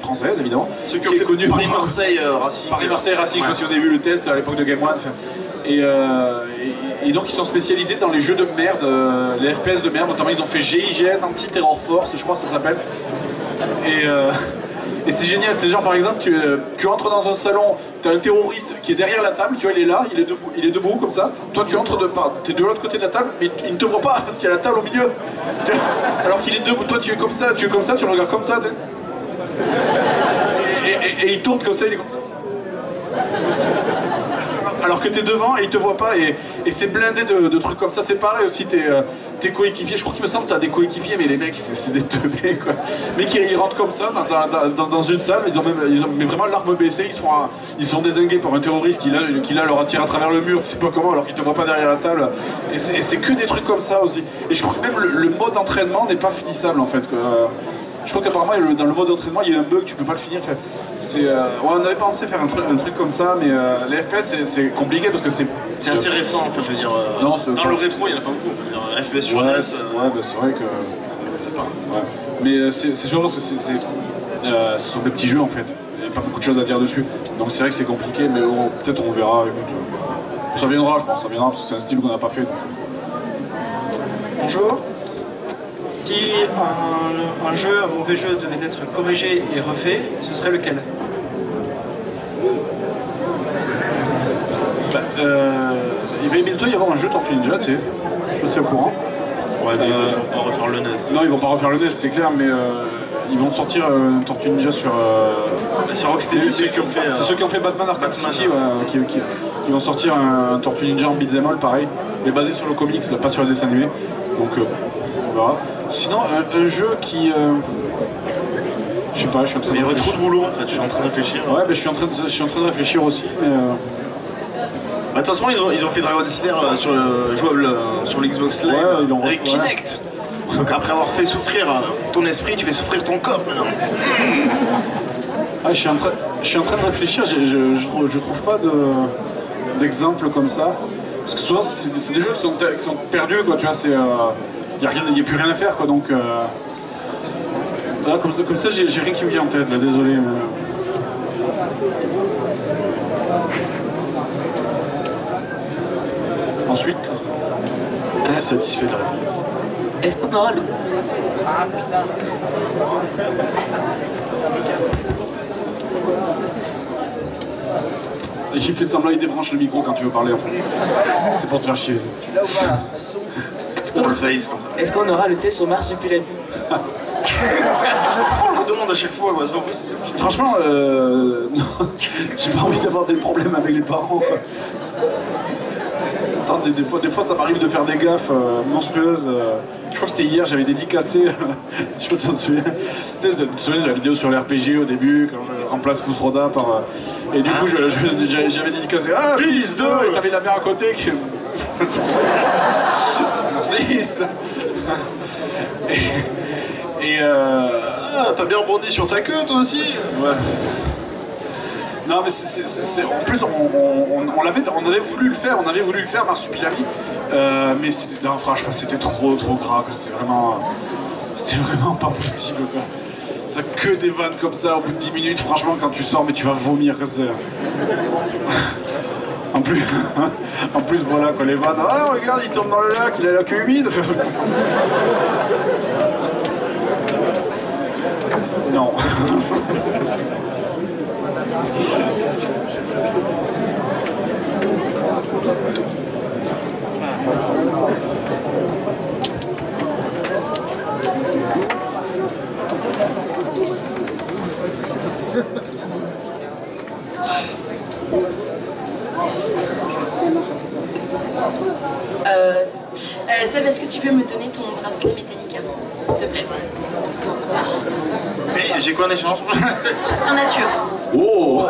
française, évidemment. Ceux qui ont fait connu Paris-Marseille Racing. Paris-Marseille Racing, je sais pas si vous avez vu le test à l'époque de Game One. Et donc ils sont spécialisés dans les jeux de merde, les FPS de merde, notamment ils ont fait GIGN, Anti-Terror Force, je crois que ça s'appelle. Et c'est génial, c'est genre par exemple, tu entres dans un salon, tu as un terroriste qui est derrière la table, tu vois, il est là, il est debout comme ça. Toi tu entres tu es de l'autre côté de la table, mais il ne te voit pas parce qu'il y a la table au milieu. Alors qu'il est debout, toi tu es comme ça, tu le regardes comme ça. Et il tourne comme ça, il est comme ça. Alors que t'es devant et il te voit pas, et c'est blindé de trucs comme ça. C'est pareil aussi, tes coéquipiers, je crois qu'il me semble que t'as des coéquipiers, mais les mecs c'est des teubés quoi. Mais ils rentrent comme ça dans une salle, ils ont mais vraiment l'arme baissée, ils sont dézingués par un terroriste qui là leur attire à travers le mur, tu sais pas comment, alors qu'il te voit pas derrière la table. Et c'est que des trucs comme ça aussi. Et je crois que même le mode d'entraînement n'est pas finissable en fait. Je crois qu'apparemment dans le mode d'entraînement il y a un bug, tu peux pas le finir. On avait pensé faire un truc comme ça, mais les FPS c'est compliqué parce que c'est assez récent en fait, je veux dire. Non, dans le rétro il y en a pas beaucoup. FPS sur NES. Ouais, bah, c'est vrai que. Ouais. Mais c'est surtout que ce sont des petits jeux en fait. Il n'y a pas beaucoup de choses à dire dessus. Donc c'est vrai que c'est compliqué, mais peut-être on verra. Écoute, ça viendra, je pense, ça viendra parce que c'est un style qu'on n'a pas fait. Donc. Bonjour. Si un mauvais jeu devait être corrigé et refait, ce serait lequel? Il va bientôt y avoir un jeu Tortue Ninja, tu sais. Je suis au courant. Ouais, mais ils vont pas refaire le NES. Non, ils vont pas refaire le NES, c'est clair, mais ils vont sortir un Tortue Ninja sur. C'est Rocksteady, c'est ceux qui ont fait Batman Arkham City, qui vont sortir un Tortue Ninja en beat'em all, pareil, mais basé sur le comics, là, pas sur le dessin animé. Donc, on verra. Sinon, un jeu qui. Je sais pas, je suis en train de. Il y aurait trop de boulot en fait, je suis en train de réfléchir. Ouais, mais je suis en train de réfléchir aussi, mais. De toute façon, ils ont fait Dragon Slayer jouable sur l'Xbox Live avec Kinect. Donc après avoir fait souffrir ton esprit, tu fais souffrir ton corps maintenant. Ah, je suis en train de réfléchir, je trouve pas d'exemple comme ça. Parce que souvent, c'est des jeux qui sont perdus, quoi, tu vois, il n'y a plus rien à faire, quoi, donc... Là, comme ça, j'ai rien qui me vient en tête, là, désolé. Mais... Ensuite, satisfait de la réponse. Est-ce qu'on aura le... Ah putain. J'ai fait semblant, il débranche le micro quand tu veux parler en fait. C'est pour te faire chier. Tu l'as ou pas là? Pour le face comme ça. Est-ce qu'on aura le test au marsupilami? Pourquoi on le demande à chaque fois? Ouais, franchement, non, j'ai pas envie d'avoir des problèmes avec les parents. Quoi. Attends, des fois ça m'arrive de faire des gaffes monstrueuses. Je crois que c'était hier, j'avais dédicacé, je sais pas si tu te souviens. Tu te souviens de la vidéo sur l'RPG au début, quand je remplace Fusroda par... Et du coup, j'avais dédicacé « Ah, fils de !» Et t'avais la mère à côté qui... Merci. Ah, t'as bien rebondi sur ta queue toi aussi? Ouais. Non mais en plus on avait voulu le faire, Marsupilami, mais franchement c'était trop gras, c'était vraiment pas possible quoi. Ça que des vannes comme ça au bout de 10 minutes, franchement quand tu sors mais tu vas vomir en plus voilà quoi, les vannes, ah regarde il tombe dans le lac, il a la queue humide. Non. Seb, est-ce que tu peux me donner ton bracelet Metallica? J'ai quoi en échange? En nature. Oh.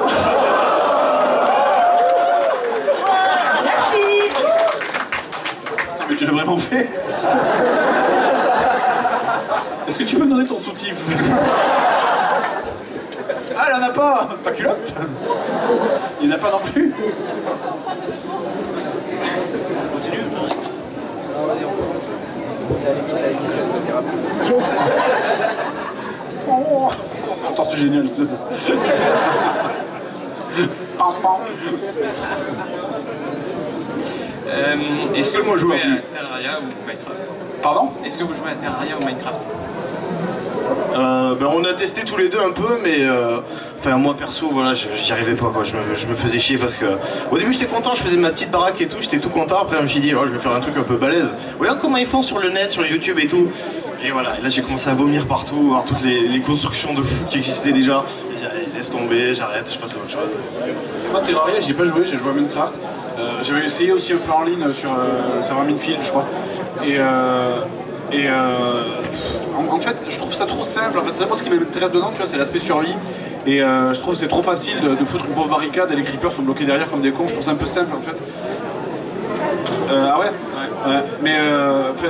Merci. Mais tu l'as vraiment fait? Est-ce que tu peux me donner ton soutif? Ah, elle en a pas! Pas culotte? Il n'y en a pas non plus? Continue. Oh, tortue géniale. Est-ce que vous jouez à Terraria ou Minecraft? Pardon? Est-ce que vous jouez à Terraria ou Minecraft? Ben on a testé tous les deux un peu, mais enfin moi perso, voilà, j'y arrivais pas quoi. Je me faisais chier parce que au début j'étais content, je faisais ma petite baraque et tout, j'étais tout content. Après je me suis dit, oh, je vais faire un truc un peu balèze. Regarde comment ils font sur le net, sur YouTube et tout. Et voilà, et là j'ai commencé à vomir partout, voir toutes les constructions de fou qui existaient déjà. Et j'ai dit, laisse tomber, j'arrête, je passe à autre chose. Moi Terraria j'ai pas joué, j'ai joué à Minecraft. J'avais essayé aussi un peu en ligne sur le serveur Minfield je crois. En fait, je trouve ça trop simple. En fait, c'est moi ce qui m'intéresse dedans, tu vois, c'est l'aspect survie. Et je trouve que c'est trop facile de foutre une pauvre barricade et les creepers sont bloqués derrière comme des cons. Je trouve ça un peu simple en fait. Ah ouais, ouais. Mais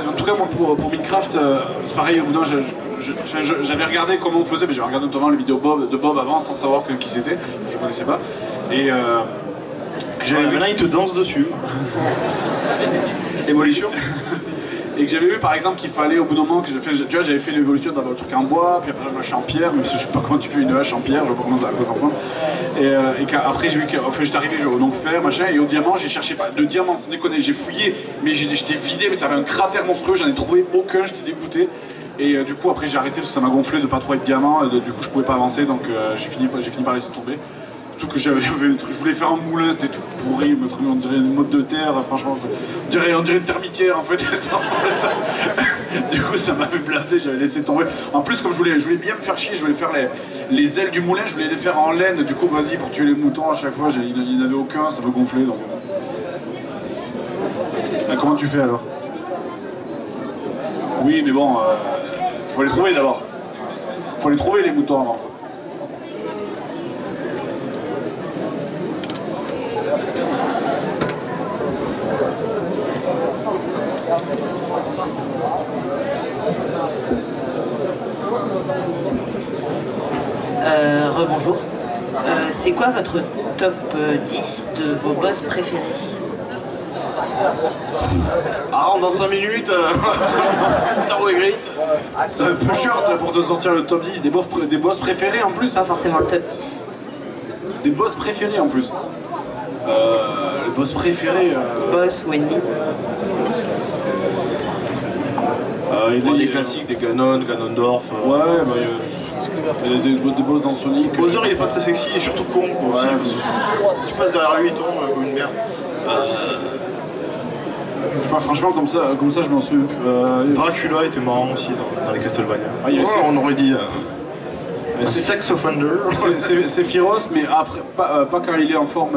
en tout cas, moi pour Minecraft, c'est pareil. Au bout d'un j'avais regardé comment on faisait, mais j'avais regardé notamment les vidéos de Bob avant sans savoir qui c'était. Je ne connaissais pas. Et maintenant il te danse dessus. Évolution. Et que j'avais vu par exemple qu'il fallait au bout d'un moment que j'avais fait l'évolution d'avoir le truc en bois, puis après une hache en pierre, mais je sais pas comment tu fais une hache en pierre, je vois pas comment ça cause ensemble. Et qu'après j'ai vu que j'étais arrivé au donc fer, machin, et au diamant j'ai cherché pas de diamant, sans déconner, j'ai fouillé, mais j'étais vidé, mais t'avais un cratère monstrueux, j'en ai trouvé aucun, j'étais dégoûté. Et du coup après j'ai arrêté parce que ça m'a gonflé de pas trouver de diamant, et du coup je pouvais pas avancer, donc j'ai fini par laisser tomber. Surtout que je voulais faire un moulin, c'était tout pourri, on dirait une motte de terre, franchement, on dirait une termitière en fait. Du coup ça m'avait blasé, j'avais laissé tomber. En plus comme je voulais bien me faire chier, je voulais faire les ailes du moulin, je voulais les faire en laine, du coup vas-y pour tuer les moutons à chaque fois, il n'y en avait aucun, ça me gonflait donc... Comment tu fais alors? Oui mais bon, faut les trouver d'abord. Faut les trouver les moutons avant. Rebonjour. C'est quoi votre top 10 de vos boss préférés? Ah, rentre dans 5 minutes, Tarot et Grit. C'est un peu short là pour te sortir le top 10, des boss préférés en plus. Pas forcément le top 10. Des boss préférés en plus. Le boss préféré. Boss ou ennemi. Il y a des classiques, des Ganon, Ganondorf. Ouais, bah il y a des boss dans Sonic. Bowser il est pas très sexy, il est surtout con. Ouais, tu passes derrière lui, il tombe comme une merde. Je sais pas, franchement comme ça je m'en souviens plus. Dracula était marrant aussi dans les Castlevania. Ah, on aurait dit. C'est Sex Offender. C'est Fyros, mais après, pas quand il est en forme.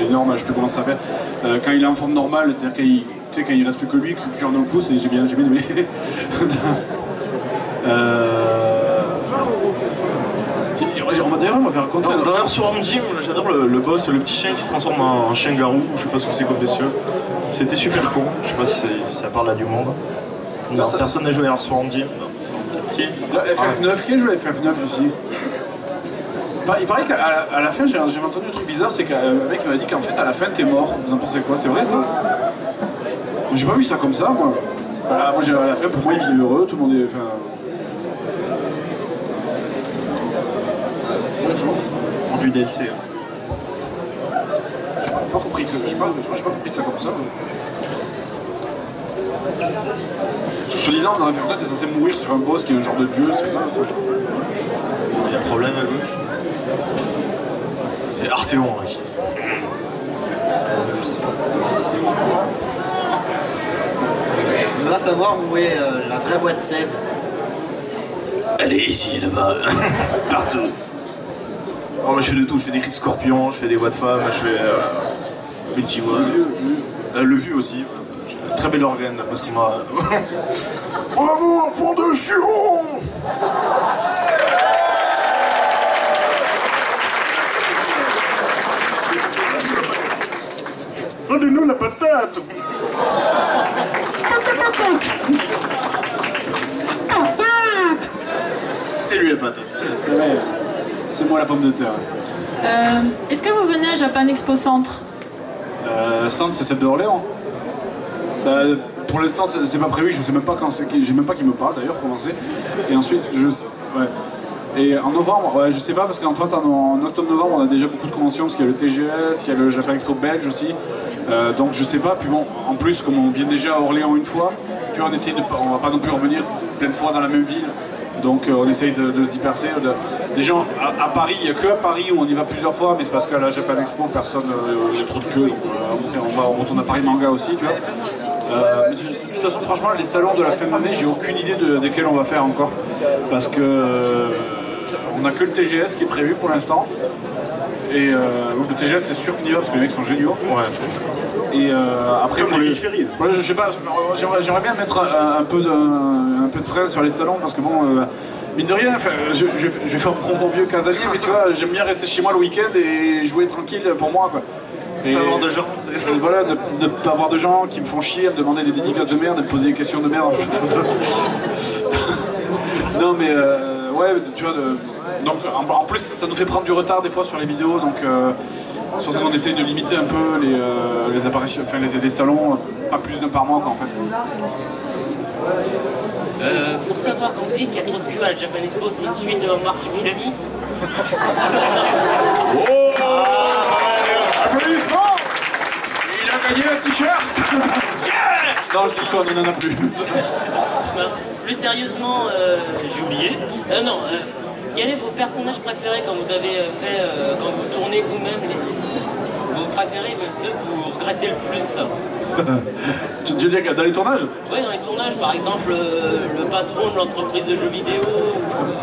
Non, je sais plus comment ça s'appelle. Quand il est en forme normale, c'est-à-dire quand il reste plus que lui, plus en un pouce, et j'ai bien aimé. On va faire un contrat. Dans Earthworm Jim, j'adore le boss, le petit chien qui se transforme en chien-garou, je sais pas ce que c'est comme bestiole. C'était super con, je sais pas si ça parle à du monde. Non, personne n'a joué à Earthworm Jim. Si. La FF9, qui a joué à FF9 ici? Il paraît qu'à la fin, j'ai entendu un truc bizarre, c'est qu'un mec m'a dit qu'en fait à la fin t'es mort. Vous en pensez quoi? C'est vrai ça? J'ai pas vu ça comme ça moi. Voilà, moi à la fin, pour moi il vit heureux, tout le monde est... Bonjour. En vue DLC. J'ai pas compris j'ai pas compris ça comme ça. Soi-disant, dans FF9, t'es censé mourir sur un boss qui est un genre de dieu, c'est ça? Il y a un problème à gauche. C'est Arthéon là qui... Je voudrais savoir où est la vraie voix de Seb. Elle est ici, là-bas, partout. Oh, moi je fais de tout, je fais des cris de scorpion, je fais des voix de femmes, je fais multi-voix. Le vu aussi. Très bel organe, parce qu'on m'a... Bravo, enfant de Chiron! Donne-nous la patate. Patate. C'était lui la patate. Ouais, c'est moi la pomme de terre. Est-ce que vous venez à Japan Expo Centre? Centre, c'est celle d'Orléans. Pour l'instant, c'est pas prévu, je sais même pas quand c'est, j'ai même pas qui me parle d'ailleurs, comment c'est. Et ensuite, ouais. Et en novembre, ouais, je sais pas, parce qu'en fait, en octobre-novembre, on a déjà beaucoup de conventions, parce qu'il y a le TGS, il y a le Japan Expo belge aussi. Donc je sais pas, puis bon, en plus, comme on vient déjà à Orléans une fois, tu vois, on va pas non plus revenir plein de fois dans la même ville. Donc on essaye de se disperser. Déjà à Paris, il n'y a que à Paris où on y va plusieurs fois, mais c'est parce qu'à la Japan Expo, personne, il y a trop de queue, donc on retourne à Paris Manga aussi, tu vois. Mais de toute façon, franchement, les salons de la fin de l'année, j'ai aucune idée desquels on va faire encore, parce que on n'a que le TGS qui est prévu pour l'instant. Et donc le TGS, c'est sûr qu'il y va parce que les mecs sont géniaux. Ouais. Et après pour les ferries. Ouais, je sais pas, j'aimerais bien mettre un peu de frais sur les salons parce que bon, mine de rien, enfin, je vais faire mon vieux casanier, mais tu vois, j'aime bien rester chez moi le week-end et jouer tranquille pour moi, quoi. Et pas avoir de gens. Voilà, ne pas avoir de gens qui me font chier, à me demander des dédicaces de merde, de me poser des questions de merde. Non mais ouais, tu vois, donc en plus ça nous fait prendre du retard des fois sur les vidéos, donc c'est pour ça qu'on essaye de limiter un peu les apparitions, enfin les salons, pas plus d'un par mois quoi en fait. Pour savoir, quand vous dites qu'il y a trop de queue à la Japan Expo, c'est une suite de Marsupilami? Oh, applaudissements! Il a gagné un t-shirt. Non, je dis quoi, on n'en a plus. Plus sérieusement, j'ai oublié. Non, quels sont vos personnages préférés quand vous avez fait, quand vous tournez vous-même vos préférés, ceux que vous regrettez le plus? Tu veux dire dans les tournages? Oui, dans les tournages, par exemple, le patron de l'entreprise de jeux vidéo.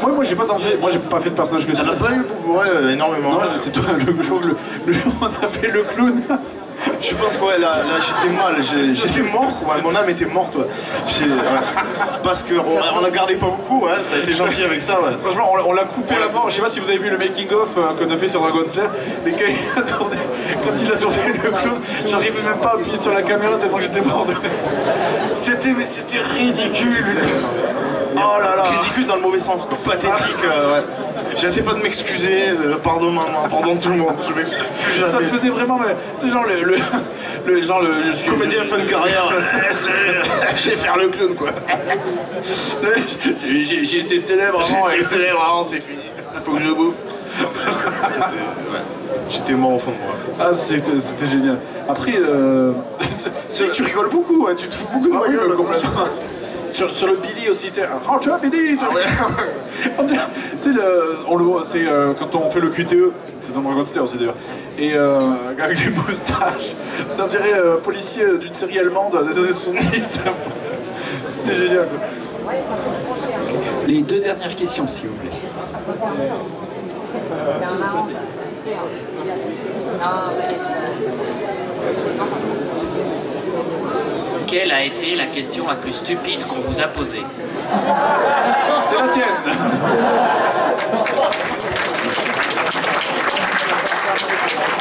Moi j'ai pas fait de personnage que ça. T'en as pas eu beaucoup, ouais, énormément. Non, c'est toi, le jour où on a fait le clown. Je pense que ouais, là j'étais mal, j'étais mort, ouais, mon âme était morte, ouais. Parce qu'on la gardait pas beaucoup, ouais, t'as été gentil avec ça, ouais. Franchement, on l'a coupé la mort, je sais pas si vous avez vu le making-of qu'on a fait sur Dragon Slayer, mais quand il a tourné le clown, j'arrivais même pas à appuyer sur la caméra tellement que j'étais mort de... C'était ridicule. Oh là là. Ridicule dans le mauvais sens, quoi. Pathétique, ouais. J'essaie pas de m'excuser, pardon maman, pardon tout le monde, je m'excuse plus jamais. Ça me faisait vraiment, c'est genre je suis comédien fin de carrière, je vais faire le clown quoi. J'ai été célèbre avant, c'est fini, faut que je bouffe. J'étais mort au fond de moi. Ah c'était génial. Après, tu rigoles beaucoup, hein, tu te fous beaucoup de ma gueule complètement. Sur le Billy aussi, oh tu vois Billy, tu sais, quand on fait le QTE, c'est dans Dragon Slayer aussi d'ailleurs, et avec les moustaches, ça dirait policier d'une série allemande des années 70. C'était génial. Les deux dernières questions s'il vous plaît. Quelle a été la question la plus stupide qu'on vous a posée? C'est la tienne.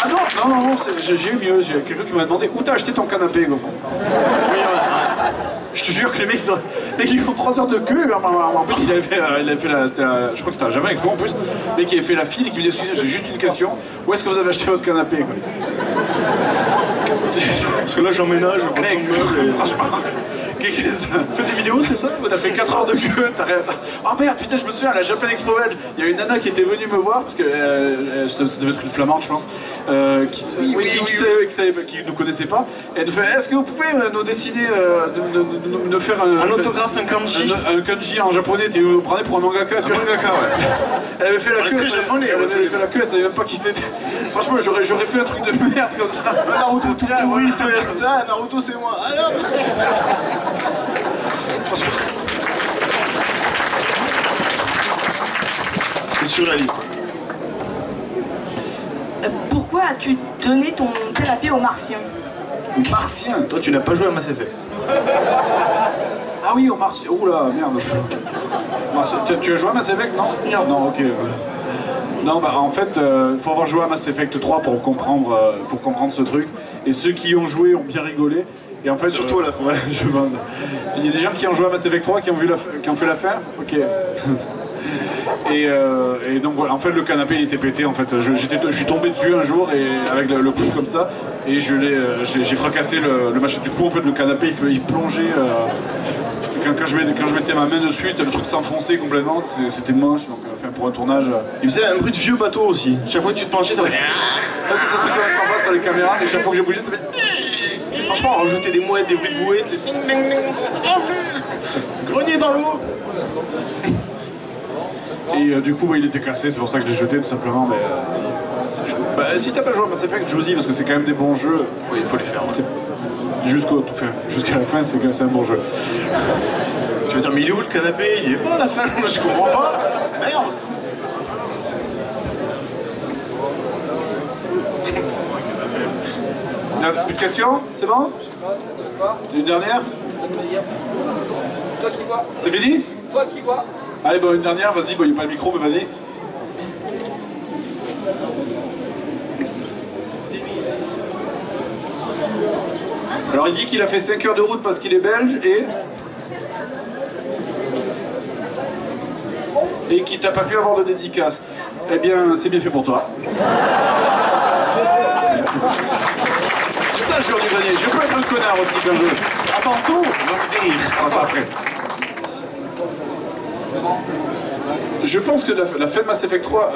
Ah non, j'ai eu mieux, j'ai quelqu'un qui m'a demandé où t'as acheté ton canapé, gros. Oui, je te jure que les mecs ils font 3 heures de queue, en plus il avait fait je crois que c'était à Japan avec moi en plus, le mec qui avait fait la file et qui me dit excusez, j'ai juste une question, où est-ce que vous avez acheté votre canapé quoi? Parce que là j'emménage, je mec, franchement, fais des vidéos c'est ça? T'as fait 4 heures de queue, t'as rien... Oh merde putain je me souviens à la Japan Expo belge, il y a une nana qui était venue me voir, parce que ça devait être une flamande je pense, qui nous connaissait pas, et elle nous fait est-ce que vous pouvez nous dessiner, nous faire un autographe, un kanji? Un kanji en japonais, tu nous prenais pour un mangaka, tu vois? Mangaka, ouais. Elle avait fait la queue, elle savait même pas qui c'était. Franchement j'aurais fait un truc de merde comme ça. Naruto tout pourri, putain, Naruto c'est moi, alors c'est surréaliste. Pourquoi as-tu donné ton canapé aux Martiens? Martien? Toi tu n'as pas joué à Mass Effect. Ah oui, aux Martiens. Oula, merde. Tu as joué à Mass Effect, non? Non. Non, ok. Non, bah en fait, il faut avoir joué à Mass Effect 3 pour comprendre ce truc. et ceux qui y ont joué ont bien rigolé. Et en fait, surtout à la fin. Ouais, il y a des gens qui ont joué à Mass Effect 3 qui ont fait l'affaire. Ok. Et donc voilà, en fait le canapé il était pété, en fait je suis tombé dessus un jour et avec le coude comme ça et j'ai fracassé le machin. Du coup en fait le canapé il plongeait, quand je mettais ma main dessus, le truc s'enfonçait complètement, c'était moche, donc enfin, pour un tournage. Il faisait un bruit de vieux bateau aussi, chaque fois que tu te penchais ça faisait... C'est ce truc qu'on entend pas sur les caméras, et chaque fois que j'ai bougé ça fait... Franchement rajouter des mouettes, des bruits de bouettes, grenier dans l'eau. Et du coup, il était cassé, c'est pour ça que je l'ai jeté tout simplement. Mais si t'as pas joué à Mass Effect, joue-y parce que c'est quand même des bons jeux. Oui, il faut les faire. Ouais. Jusqu'à la fin, c'est un bon jeu. Tu vas dire, mais il est où le canapé? Il est pas à la fin, je comprends pas. Merde. Plus de questions? C'est bon? Une dernière? Toi qui vois. C'est fini? Toi qui vois. Allez, bon, une dernière, vas-y, bon, il n'y a pas le micro, mais vas-y. Alors, il dit qu'il a fait 5 heures de route parce qu'il est belge et qu'il t'a pas pu avoir de dédicace. Eh bien, c'est bien fait pour toi. C'est ça le jour du grenier. Je peux être un connard aussi quand je veux. Attends, tout, enfin, après. Je pense que la fin de Mass Effect 3,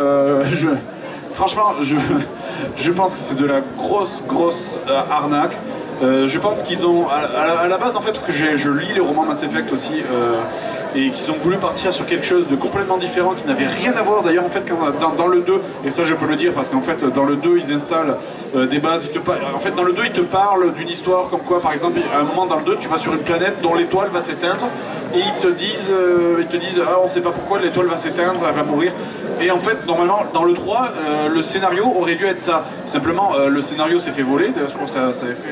franchement, je pense que c'est de la grosse arnaque. Je pense qu'ils ont, à la base en fait, parce que je lis les romans Mass Effect aussi, et qu'ils ont voulu partir sur quelque chose de complètement différent, qui n'avait rien à voir d'ailleurs en fait dans le 2, et ça je peux le dire parce qu'en fait dans le 2 ils installent des bases, en fait dans le 2 ils te parlent d'une histoire comme quoi par exemple à un moment dans le 2 tu vas sur une planète dont l'étoile va s'éteindre, et ils te disent ah on sait pas pourquoi l'étoile va s'éteindre, elle va mourir. Et en fait, normalement, dans le 3, le scénario aurait dû être ça. Simplement, le scénario s'est fait voler. D'ailleurs, je crois que ça avait fait...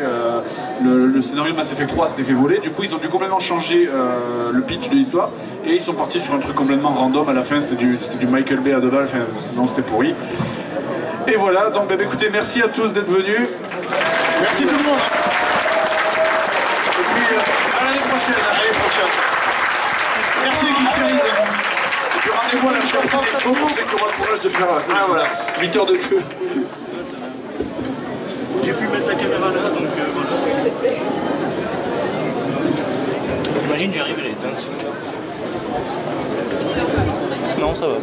le scénario de Mass Effect 3 s'était fait voler. Du coup, ils ont dû complètement changer le pitch de l'histoire. Et ils sont partis sur un truc complètement random. À la fin, c'était du Michael Bay à deux balles. Enfin, sinon, c'était pourri. Et voilà. Donc, bah, écoutez, merci à tous d'être venus. Merci tout le monde. Et puis, à l'année prochaine. Merci, Geek Ferries. Et puis rendez-vous à la chaîne Expo pour ceux qui auront le courage de faire 8 heures de queue. J'ai pu mettre la caméra là, donc voilà. J'imagine que j'arrive à l'éteindre. Non, ça va.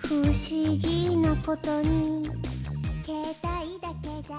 不思議なことに携帯だけじゃ